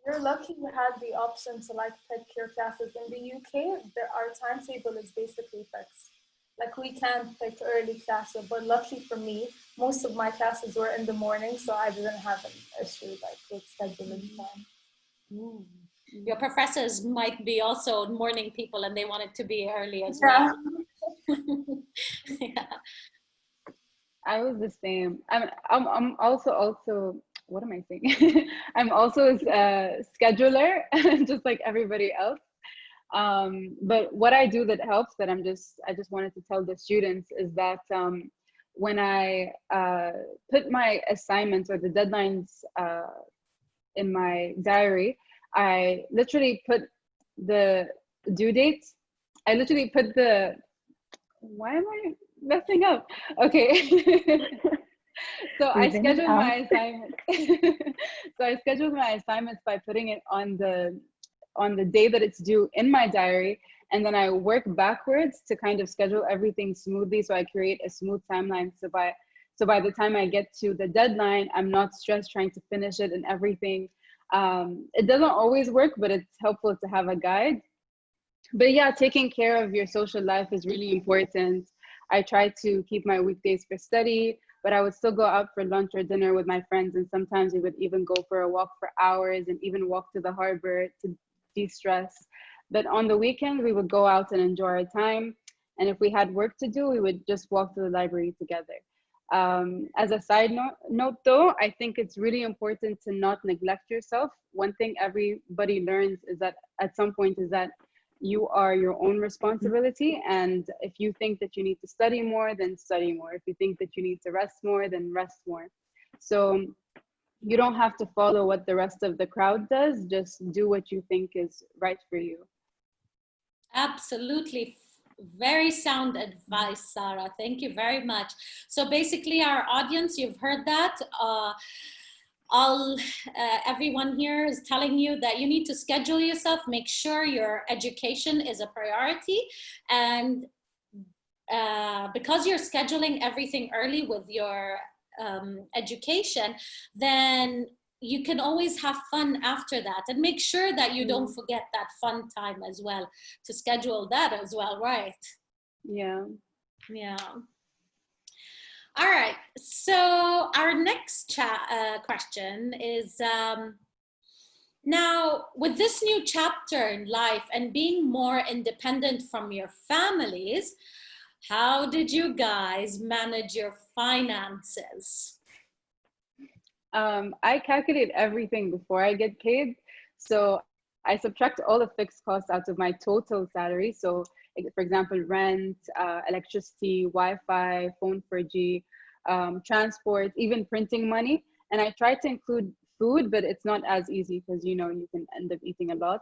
E: You're lucky you had the option to like pick your classes. In the UK, our timetable is basically fixed. Like we can't pick early classes, but luckily for me, most of my classes were in the morning, so I didn't have an issue like with scheduling time.
A: Mm. Your professors might be also morning people and they want it to be early as
E: Yeah.
A: well. Yeah.
B: I was the same. I'm also what am I saying? I'm also a scheduler, just like everybody else. But what I do that helps, that I just wanted to tell the students, is that when I put my assignments or the deadlines in my diary, I literally put the due dates. I literally put the, why am I messing up? Okay. So I scheduled my assignments. So I scheduled my assignments by putting it on the day that it's due in my diary, and then I work backwards to kind of schedule everything smoothly. So I create a smooth timeline. So by the time I get to the deadline, I'm not stressed trying to finish it and everything. It doesn't always work, but it's helpful to have a guide. But yeah, taking care of your social life is really important. I try to keep my weekdays for study, but I would still go out for lunch or dinner with my friends. And sometimes we would even go for a walk for hours and even walk to the harbor to de-stress. But on the weekend, we would go out and enjoy our time. And if we had work to do, we would just walk to the library together. As a side note though, I think it's really important to not neglect yourself. One thing everybody learns is that at some point is that you are your own responsibility. And if you think that you need to study more, then study more. If you think that you need to rest more, then rest more. So you don't have to follow what the rest of the crowd does. Just do what you think is right for you.
A: Absolutely. Very sound advice, Sarah. Thank you very much. So basically, our audience, you've heard that. Everyone here is telling you that you need to schedule yourself, make sure your education is a priority, and because you're scheduling everything early with your education, then you can always have fun after that, and make sure that you don't forget that fun time as well, to schedule that as well, right?
B: Yeah.
A: All right, so our next question is, now with this new chapter in life and being more independent from your families, how did you guys manage your finances?
B: I calculate everything before I get paid. So I subtract all the fixed costs out of my total salary. So for example, rent, electricity, Wi-Fi, phone 4G, transport, even printing money. And I try to include food, but it's not as easy because, you know, you can end up eating a lot.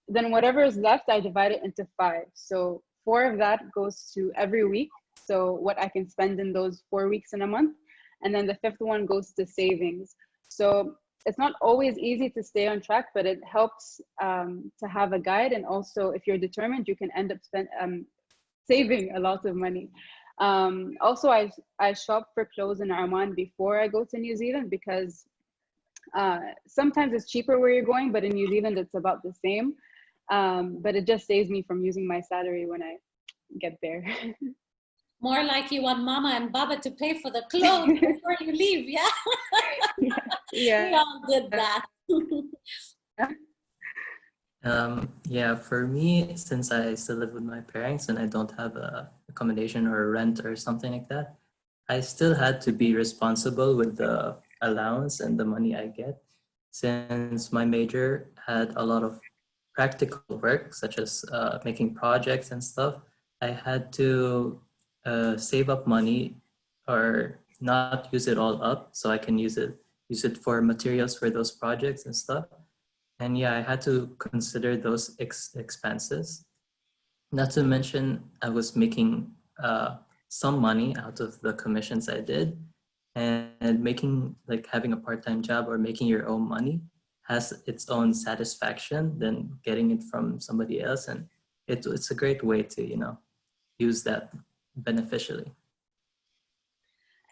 B: Then whatever is left, I divide it into 5. So 4 of that goes to every week. So what I can spend in those 4 weeks in a month. And then the 5th one goes to savings. So it's not always easy to stay on track, but it helps to have a guide. And also, if you're determined, you can end up saving a lot of money. Also, I shop for clothes in Oman before I go to New Zealand, because sometimes it's cheaper where you're going, but in New Zealand, it's about the same. But it just saves me from using my salary when I get there.
A: More like you want Mama and Baba to pay for the clothes before you leave, yeah? We all did that.
D: Yeah, for me, since I still live with my parents and I don't have a accommodation or a rent or something like that, I still had to be responsible with the allowance and the money I get. Since my major had a lot of practical work, such as making projects and stuff, I had to save up money or not use it all up so I can use it for materials for those projects and stuff. And yeah, I had to consider those expenses. Not to mention, I was making some money out of the commissions I did, and making like having a part-time job or making your own money has its own satisfaction than getting it from somebody else, and it's a great way to use that beneficially.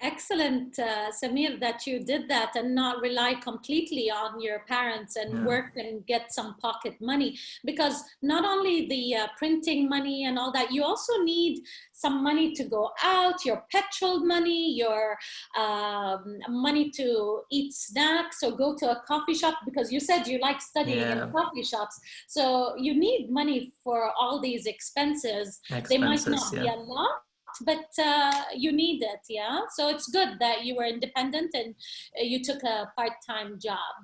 A: Excellent, Samir, that you did that and not rely completely on your parents and
D: Yeah.
A: work and get some pocket money. Because not only the printing money and all that, you also need some money to go out, your petrol money, your money to eat snacks or go to a coffee shop, because you said you like studying
D: Yeah.
A: in coffee shops. So you need money for all these expenses. They might not be
D: Yeah.
A: a lot, but you need it, yeah? So it's good that you were independent and you took a part-time job.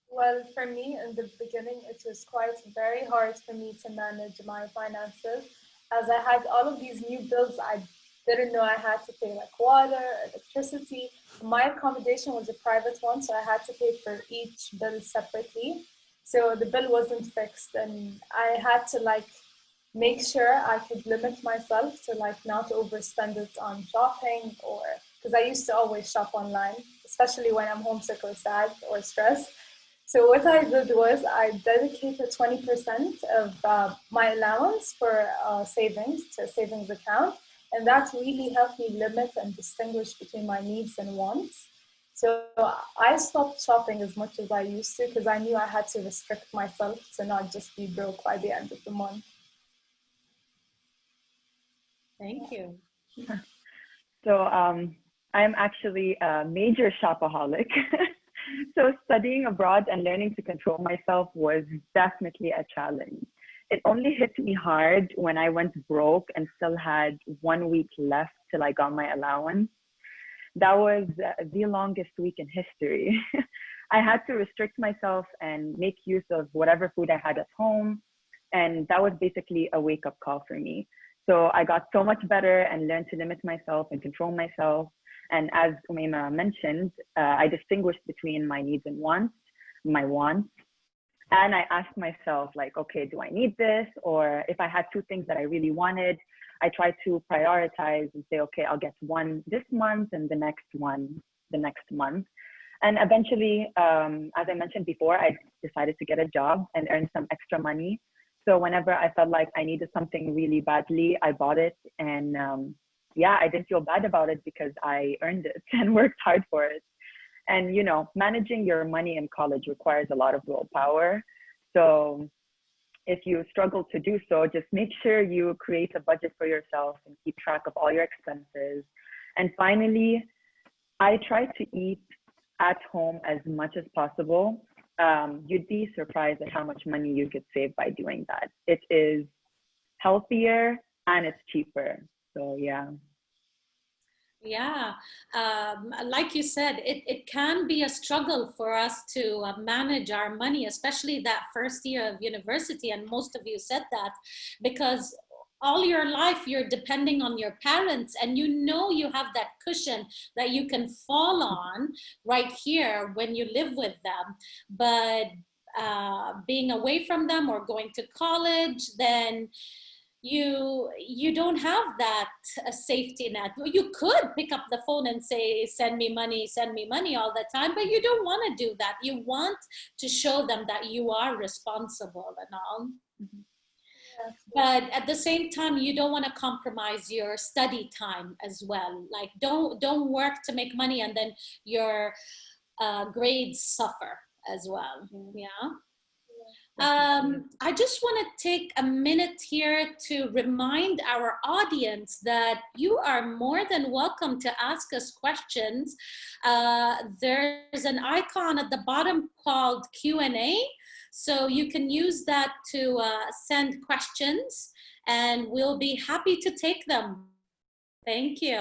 E: Well, for me, in the beginning, it was quite very hard for me to manage my finances, as I had all of these new bills I didn't know I had to pay, like water, electricity. My accommodation was a private one, so I had to pay for each bill separately. So the bill wasn't fixed, and I had to like make sure I could limit myself to like not overspend it on shopping, or because I used to always shop online, especially when I'm homesick or sad or stressed. So what I did was I dedicated 20% of my allowance for savings to a savings account, and that really helped me limit and distinguish between my needs and wants. So I stopped shopping as much as I used to because I knew I had to restrict myself to not just be broke by the end of the month.
A: Thank you.
F: So I'm actually a major shopaholic. So studying abroad and learning to control myself was definitely a challenge. It only hit me hard when I went broke and still had 1 week left till I got my allowance. That was the longest week in history. I had to restrict myself and make use of whatever food I had at home. And that was basically a wake-up call for me. So I got so much better and learned to limit myself and control myself. And as Umaima mentioned, I distinguished between my needs and wants, my wants. And I asked myself, like, okay, do I need this? Or if I had two things that I really wanted, I tried to prioritize and say, okay, I'll get one this month and the next one the next month. And eventually, as I mentioned before, I decided to get a job and earn some extra money. So whenever I felt like I needed something really badly, I bought it. And yeah, I didn't feel bad about it because I earned it and worked hard for it. And, you know, managing your money in college requires a lot of willpower. So if you struggle to do so, just make sure you create a budget for yourself and keep track of all your expenses. And finally, I try to eat at home as much as possible. You'd be surprised at how much money you could save by doing that. It is healthier and it's cheaper. So yeah.
A: Yeah, like you said, it can be a struggle for us to manage our money, especially that first year of university. And most of you said that because all your life you're depending on your parents, and you know you have that cushion that you can fall on right here when you live with them. But being away from them or going to college, then you don't have that safety net. You could pick up the phone and say, send me money all the time, but you don't want to do that. You want to show them that you are responsible and all.
E: Yes.
A: But at the same time, you don't want to compromise your study time as well. Like don't work to make money and then your grades suffer as well. Yeah. I just want to take a minute here to remind our audience that you are more than welcome to ask us questions. There's an icon at the bottom called Q&A, so you can use that to send questions, and we'll be happy to take them. Thank you.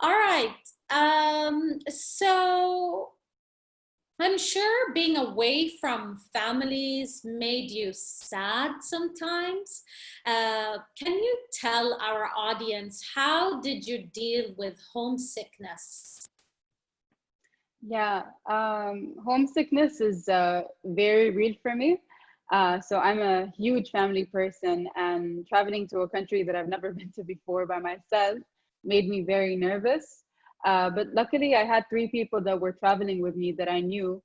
A: All right. So I'm sure being away from families made you sad sometimes. Can you tell our audience, how did you deal with homesickness?
B: Yeah, homesickness is very real for me. So I'm a huge family person, and traveling to a country that I've never been to before by myself made me very nervous. But luckily, I had 3 people that were traveling with me that I knew.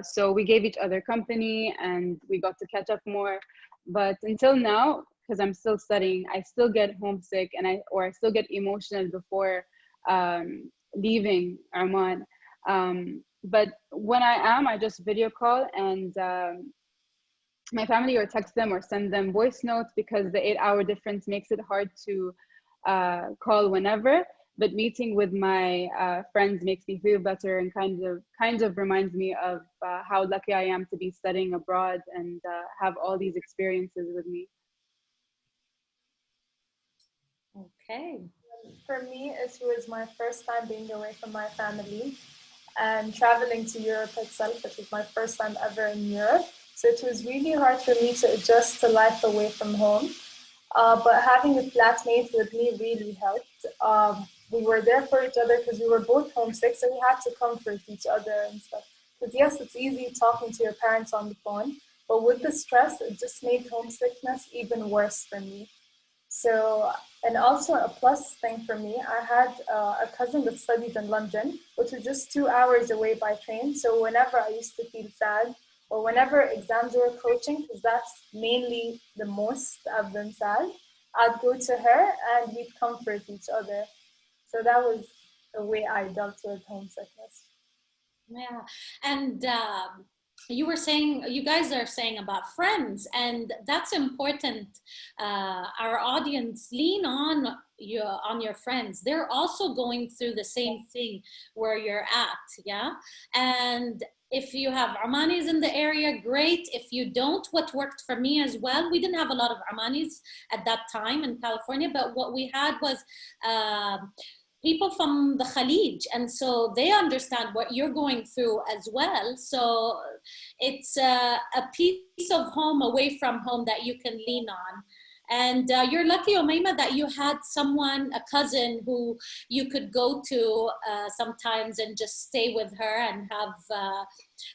B: So we gave each other company and we got to catch up more. But until now, because I'm still studying, I still get homesick and I still get emotional before leaving Oman. But when I am, I just video call and my family, or text them or send them voice notes, because the 8-hour difference makes it hard to call whenever. But meeting with my friends makes me feel better and kind of reminds me of how lucky I am to be studying abroad and have all these experiences with me.
A: Okay.
E: For me, it was my first time being away from my family and traveling to Europe itself. It was my first time ever in Europe. So it was really hard for me to adjust to life away from home. But having a flatmate with me really helped. We were there for each other because we were both homesick, so we had to comfort each other and stuff. Because yes, it's easy talking to your parents on the phone, but with the stress, it just made homesickness even worse for me. So, and also a plus thing for me, I had a cousin that studied in London, which was just 2 hours away by train. So whenever I used to feel sad, or whenever exams were approaching, because that's mainly the most I've been sad, I'd go to her and we'd comfort each other. So that was the way I dealt with homesickness.
A: Yeah. And you were saying, you guys are saying about friends, and that's important. Our audience, lean on your friends. They're also going through the same thing where you're at. Yeah. And if you have Omanis in the area, great. If you don't, what worked for me as well, we didn't have a lot of Omanis at that time in California, but what we had was people from the Khalij, and so they understand what you're going through as well. So it's a piece of home away from home that you can lean on. And you're lucky, Umayma, that you had someone, a cousin, who you could go to sometimes and just stay with her and have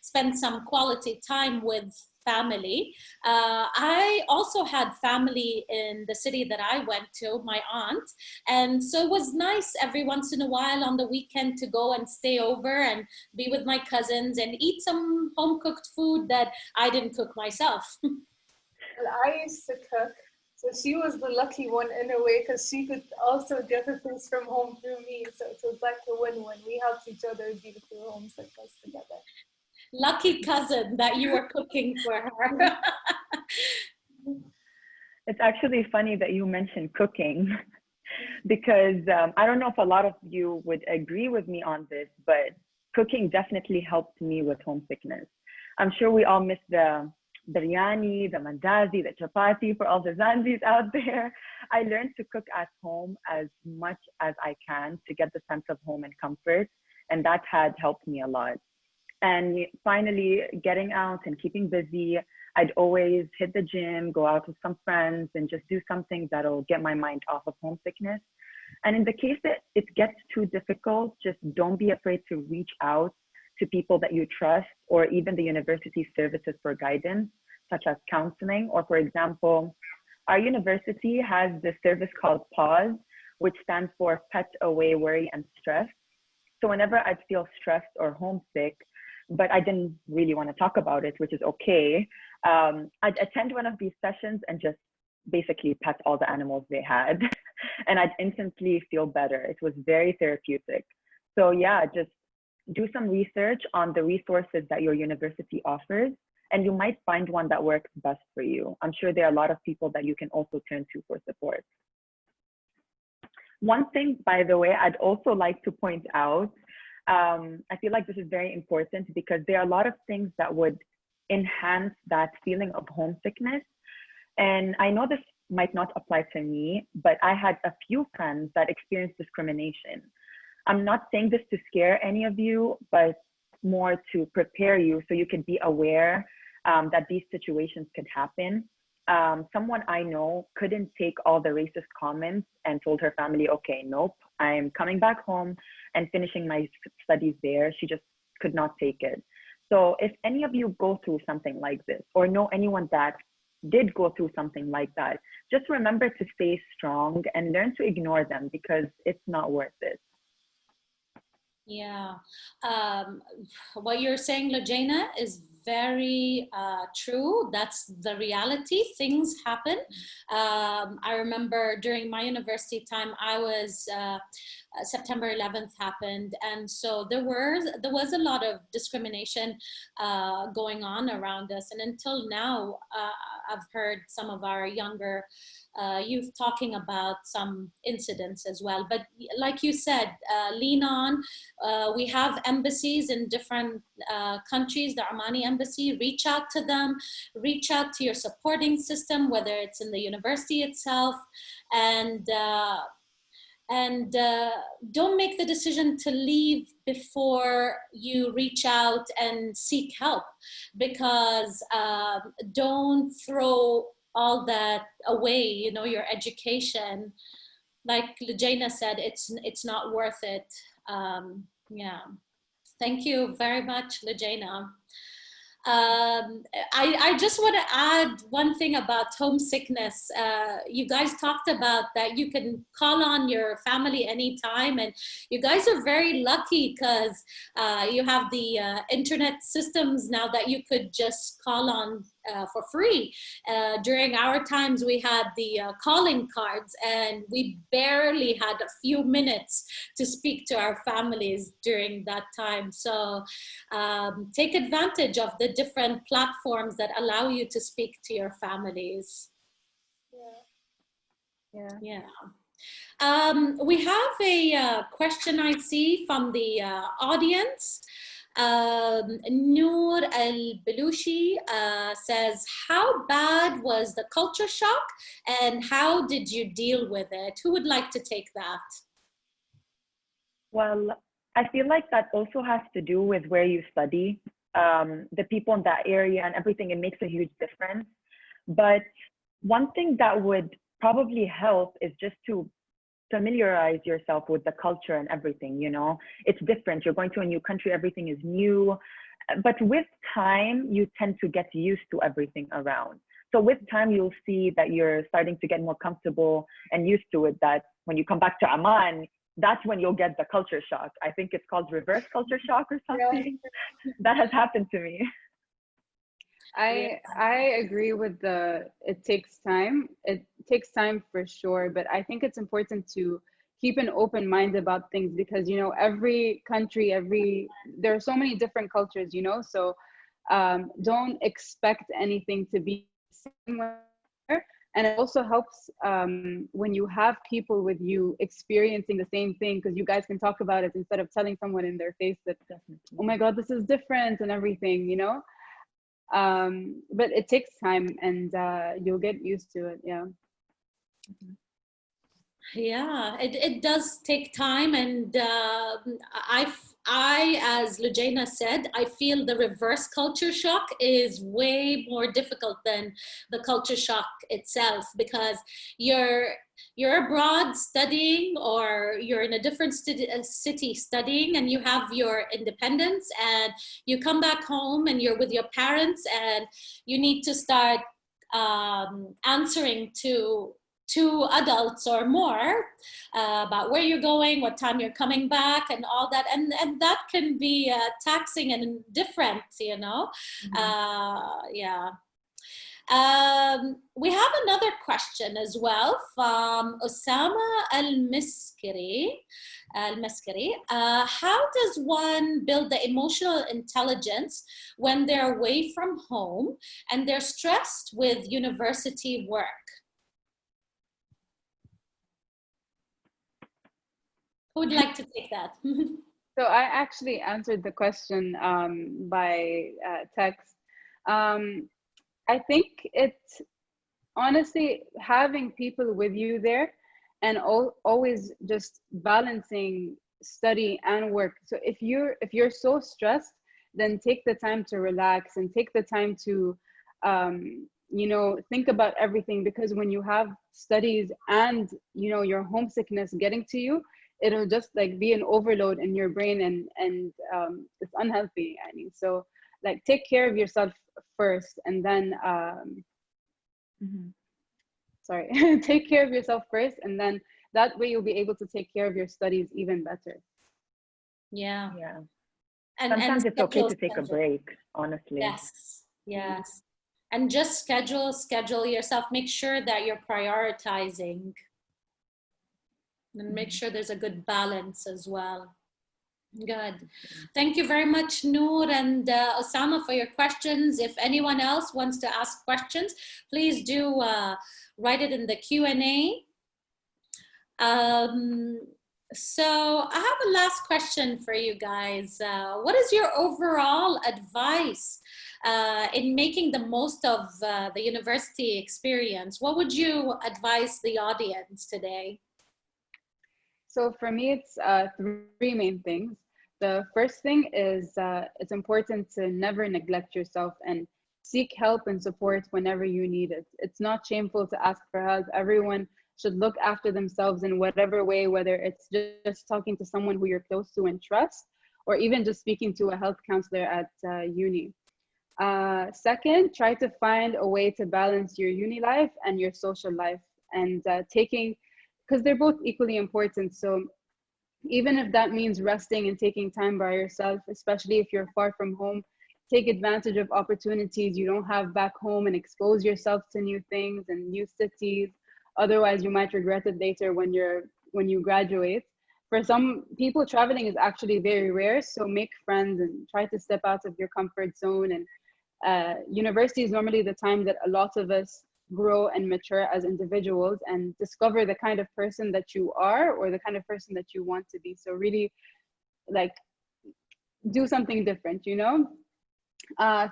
A: spend some quality time with family. I also had family in the city that I went to, my aunt. And so it was nice every once in a while on the weekend to go and stay over and be with my cousins and eat some home cooked food that I didn't cook myself.
E: Well, I used to cook. So she was the lucky one in a way because she could also get her things from home through me. So it was like a win-win. We helped each other deal through homesickness together.
A: Lucky cousin that you were cooking for her.
F: It's actually funny that you mentioned cooking because I don't know if a lot of you would agree with me on this, but cooking definitely helped me with homesickness. I'm sure we all miss the biryani, the mandazi, the chapati for all the Zanzis out there. I learned to cook at home as much as I can to get the sense of home and comfort, and that had helped me a lot. And finally, getting out and keeping busy, I'd always hit the gym, go out with some friends, and just do something that'll get my mind off of homesickness. And in the case that it gets too difficult, just don't be afraid to reach out to people that you trust, or even the university services for guidance, such as counseling. Or for example, our university has this service called PAUSE, which stands for Pet Away Worry and Stress. So whenever I'd feel stressed or homesick, but I didn't really want to talk about it, which is okay, I'd attend one of these sessions and just basically pet all the animals they had. And I'd instantly feel better. It was very therapeutic. So yeah, just do some research on the resources that your university offers and you might find one that works best for you. I'm sure there are a lot of people that you can also turn to for support. One thing, by the way, I'd also like to point out, I feel like this is very important because there are a lot of things that would enhance that feeling of homesickness. And I know this might not apply to me, but I had a few friends that experienced discrimination. I'm not saying this to scare any of you, but more to prepare you so you can be aware that these situations could happen. Someone I know couldn't take all the racist comments and told her family, okay, nope, I'm coming back home and finishing my studies there. She just could not take it. So if any of you go through something like this or know anyone that did go through something like that, just remember to stay strong and learn to ignore them because it's not worth it.
A: Yeah, what you're saying, Lajena, is very true. That's the reality. Things happen. I remember during my university time, I was September 11th happened, and so there was a lot of discrimination going on around us. And until now, I've heard some of our younger youth talking about some incidents as well. But like you said, lean on. We have embassies in different countries, the Omani embassy. Reach out to them, reach out to your supporting system, whether it's in the university itself, and don't make the decision to leave before you reach out and seek help, because don't throw all that away, you know, your education. Like Lajena said, it's not worth it. Yeah, thank you very much, Lajena. I just want to add one thing about homesickness. You guys talked about that you can call on your family anytime, and you guys are very lucky because you have the internet systems now that you could just call on for free. During our times, we had the calling cards, and we barely had a few minutes to speak to our families during that time. So take advantage of the different platforms that allow you to speak to your families. Yeah. We have a question I see from the audience. Noor Al-Belushi says, how bad was the culture shock and how did you deal with it? Who would like to take that?
F: Well, I feel like that also has to do with where you study, the people in that area and everything. It makes a huge difference. But one thing that would probably help is just to familiarize yourself with the culture and everything, you know. It's different. You're going to a new country, everything is new. But with time, you tend to get used to everything around. So with time, you'll see that you're starting to get more comfortable and used to it, that when you come back to Amman, that's when you'll get the culture shock. I think it's called reverse culture shock or something. That has happened to me.
B: I agree with it takes time. It takes time for sure, but I think it's important to keep an open mind about things because, you know, every country, there are so many different cultures, you know, so don't expect anything to be the same. And it also helps when you have people with you experiencing the same thing, because you guys can talk about it instead of telling someone in their face that, oh my God, this is different and everything, you know. But it takes time and you'll get used to it. Yeah.
A: Yeah, it does take time, and I, as Lujena said, I feel the reverse culture shock is way more difficult than the culture shock itself, because you're abroad studying, or you're in a different city studying, and you have your independence, and you come back home and you're with your parents, and you need to start answering to two adults or more about where you're going, what time you're coming back, and all that, and that can be taxing and different, you know. Yeah. We have another question as well from Osama Al-Miskri. How does one build the emotional intelligence when they're away from home and they're stressed with university work? Who would like to take that?
B: So I actually answered the question by text. I think it's honestly having people with you there and always just balancing study and work. So if you're so stressed, then take the time to relax and take the time to think about everything, because when you have studies and your homesickness getting to you, it'll just like be an overload in your brain, and it's unhealthy. I mean, so like take care of yourself first, and then sorry, take care of yourself first, and then that way you'll be able to take care of your studies even better.
A: Yeah.
F: Yeah.
A: And
F: Sometimes it's okay to take a
A: schedule.
F: break, honestly.
A: Yes. And just schedule yourself. Make sure that you're prioritizing, and make sure there's a good balance as well. Good. Thank you very much, Noor and Osama, for your questions. If anyone else wants to ask questions, please do write it in the Q&A. So I have a last question for you guys. What is your overall advice in making the most of the university experience? What would you advise the audience today?
B: So for me, it's three main things. The first thing is it's important to never neglect yourself and seek help and support whenever you need it. It's not shameful to ask for help. Everyone should look after themselves in whatever way, whether it's just talking to someone who you're close to and trust, or even just speaking to a health counselor at uni. Second, try to find a way to balance your uni life and your social life, and because they're both equally important. So even if that means resting and taking time by yourself, especially if you're far from home, take advantage of opportunities you don't have back home and expose yourself to new things and new cities. Otherwise, you might regret it later when you graduate. For some people, traveling is actually very rare, so make friends and try to step out of your comfort zone. And university is normally the time that a lot of us grow and mature as individuals and discover the kind of person that you are, or the kind of person that you want to be. So really, like, do something different,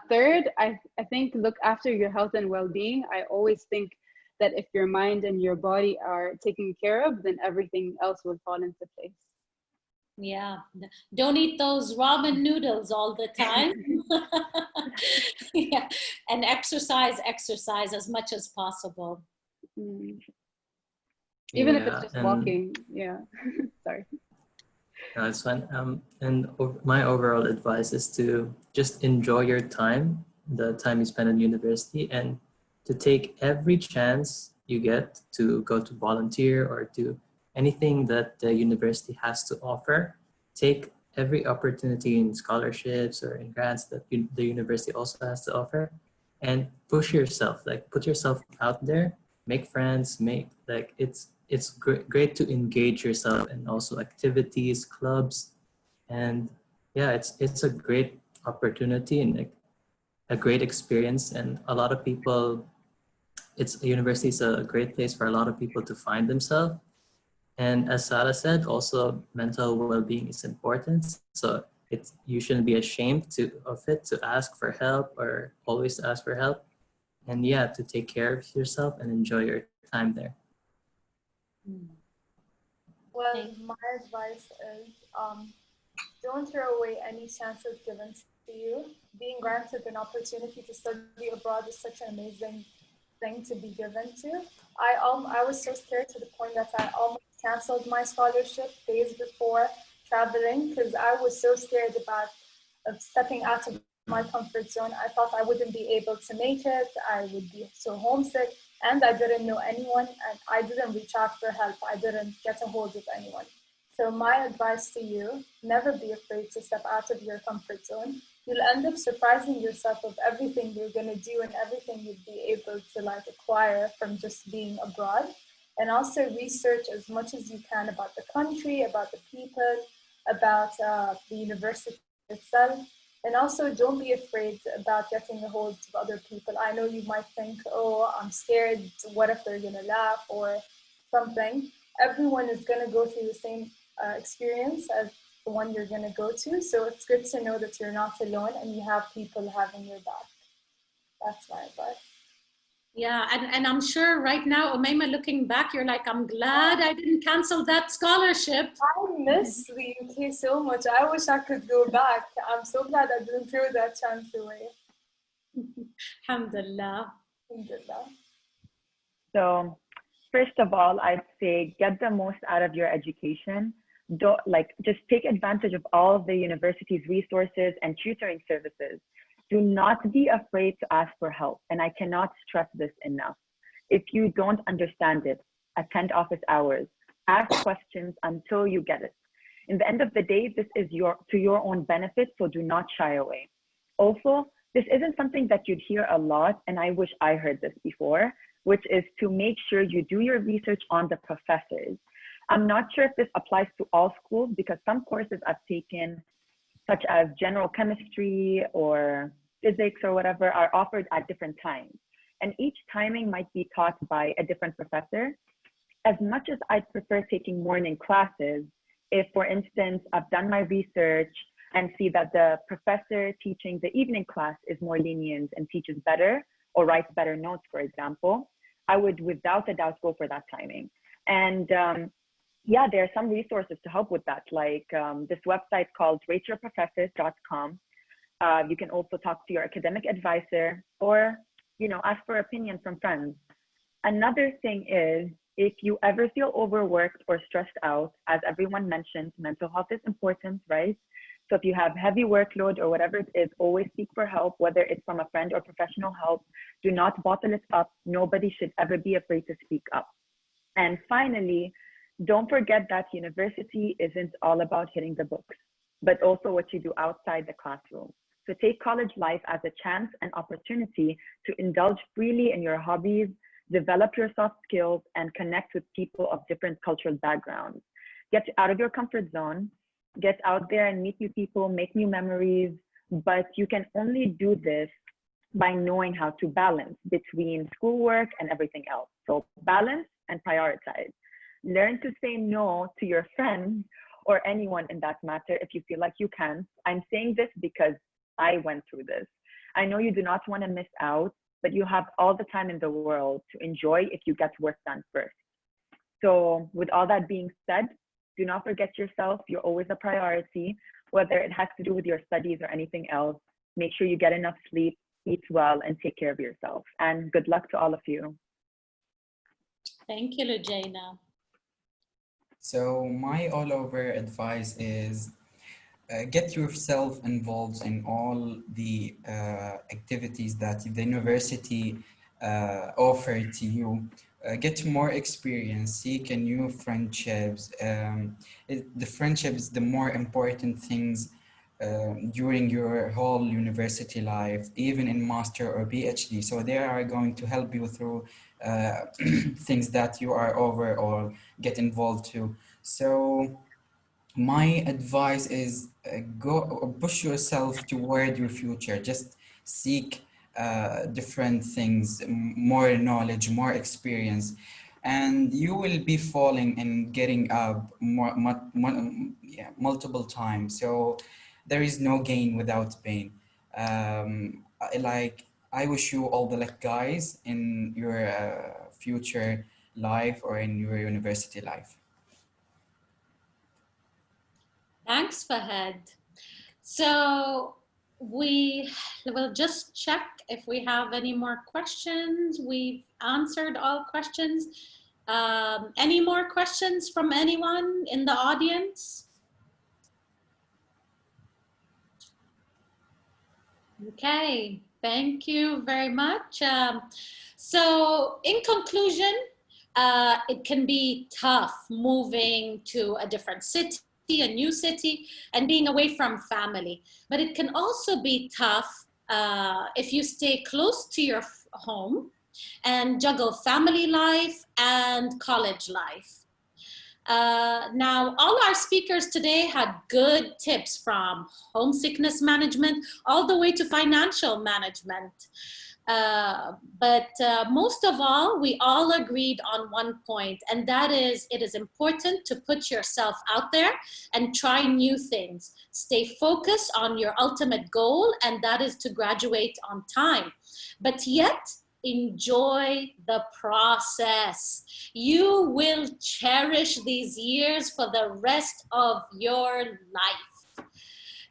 B: Third, I think look after your health and well-being. I always think that if your mind and your body are taken care of, then everything else will fall into place.
A: Yeah, don't eat those ramen noodles all the time. Yeah, and exercise as much as possible.
B: Even if it's just walking. Yeah. Sorry.
D: No, it's fine. And my overall advice is to just enjoy your time, the time you spend in university, and to take every chance you get to go to volunteer or do anything that the university has to offer. Take every opportunity in scholarships or in grants that the university also has to offer, and push yourself, like put yourself out there, make friends, it's great to engage yourself in also activities, clubs, and yeah, it's a great opportunity and like a great experience. And a lot of people, university is a great place for a lot of people to find themselves. And as Sarah said, also mental well-being is important. So you shouldn't be ashamed of it, to ask for help, or always ask for help. And yeah, to take care of yourself and enjoy your time there.
E: Well, my advice is don't throw away any chances given to you. Being granted an opportunity to study abroad is such an amazing thing to be given to. I was so scared to the point that I almost canceled my scholarship days before traveling, because I was so scared of stepping out of my comfort zone. I thought I wouldn't be able to make it. I would be so homesick, and I didn't know anyone, and I didn't reach out for help. I didn't get a hold of anyone. So my advice to you, never be afraid to step out of your comfort zone. you'll end up surprising yourself of everything you're going to do and everything you'd be able to like acquire from just being abroad. And also research as much as you can about the country, about the people, about the university itself. And also don't be afraid about getting a hold of other people. I know you might think, oh, I'm scared, what if they're gonna laugh or something. Everyone is gonna go through the same experience as the one you're gonna go to. So it's good to know that you're not alone and you have people having your back. That's my advice.
A: Yeah, and I'm sure right now, Umayma, looking back, you're like, I'm glad I didn't cancel that scholarship.
E: I miss the UK so much. I wish I could go back. I'm so glad I didn't throw that chance away.
A: Alhamdulillah.
E: Alhamdulillah.
F: So first of all, I'd say get the most out of your education. Don't, like, just take advantage of all of the university's resources and tutoring services. Do not be afraid to ask for help. And I cannot stress this enough. If you don't understand it, attend office hours. Ask questions until you get it. In the end of the day, this is to your own benefit, so do not shy away. Also, this isn't something that you'd hear a lot, and I wish I heard this before, which is to make sure you do your research on the professors. I'm not sure if this applies to all schools because some courses I've taken, such as general chemistry or physics or whatever, are offered at different times. And each timing might be taught by a different professor. As much as I'd prefer taking morning classes, if, for instance, I've done my research and see that the professor teaching the evening class is more lenient and teaches better or writes better notes, for example, I would without a doubt go for that timing. And yeah, there are some resources to help with that, like this website called rateyourprofessors.com. You can also talk to your academic advisor or, you know, ask for opinion from friends. Another thing is, if you ever feel overworked or stressed out, as everyone mentioned, mental health is important, right? So if you have heavy workload or whatever it is, always seek for help, whether it's from a friend or professional help. Do not bottle it up. Nobody should ever be afraid to speak up. And finally, don't forget that university isn't all about hitting the books, but also what you do outside the classroom. So take college life as a chance and opportunity to indulge freely in your hobbies, develop your soft skills, and connect with people of different cultural backgrounds. Get out of your comfort zone, get out there and meet new people, make new memories, but you can only do this by knowing how to balance between schoolwork and everything else. So balance and prioritize. Learn to say no to your friends or anyone in that matter if you feel like you can. I'm saying this because I went through this. I know you do not want to miss out, but you have all the time in the world to enjoy if you get work done first. So with all that being said, do not forget yourself. You're always a priority, whether it has to do with your studies or anything else. Make sure you get enough sleep, eat well, and take care of yourself. And good luck to all of you.
A: Thank you, Lujaina.
C: So my all over advice is get yourself involved in all the activities that the university offer to you. Get more experience, seek a new friendships. The friendship is the more important things during your whole university life, even in master or PhD. So they are going to help you through things that you are over or get involved to. So my advice is go push yourself toward your future. Just seek different things, more knowledge, more experience, and you will be falling and getting up multiple times. So there is no gain without pain. I wish you all the luck, guys, in your future life or in your university life.
A: Thanks, Fahad. So we will just check if we have any more questions. We've answered all questions. Any more questions from anyone in the audience? Okay, thank you very much. So in conclusion, it can be tough moving to a different city a new city, and being away from family. But it can also be tough if you stay close to your home and juggle family life and college life. Now, all our speakers today had good tips from homesickness management all the way to financial management. But most of all, we all agreed on one point, and that is it is important to put yourself out there and try new things. Stay focused on your ultimate goal, and that is to graduate on time. But yet, enjoy the process. You will cherish these years for the rest of your life.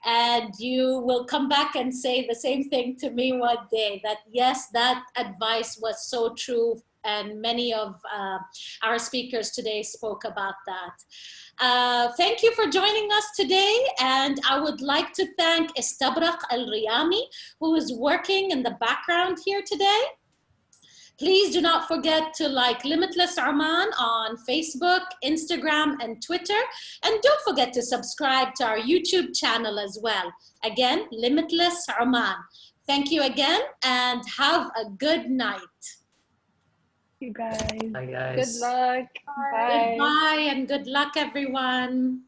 A: And you will come back and say the same thing to me one day, that yes, that advice was so true. And many of our speakers today spoke about that. Thank you for joining us today. And I would like to thank Istabraq Al-Riyami, who is working in the background here today. Please do not forget to like Limitless Oman on Facebook, Instagram, and Twitter. And don't forget to subscribe to our YouTube channel as well. Again, Limitless Oman. Thank you again, and have a good night.
F: Thank you guys.
D: Bye, guys.
B: Good luck. Bye.
A: Goodbye and good luck, everyone.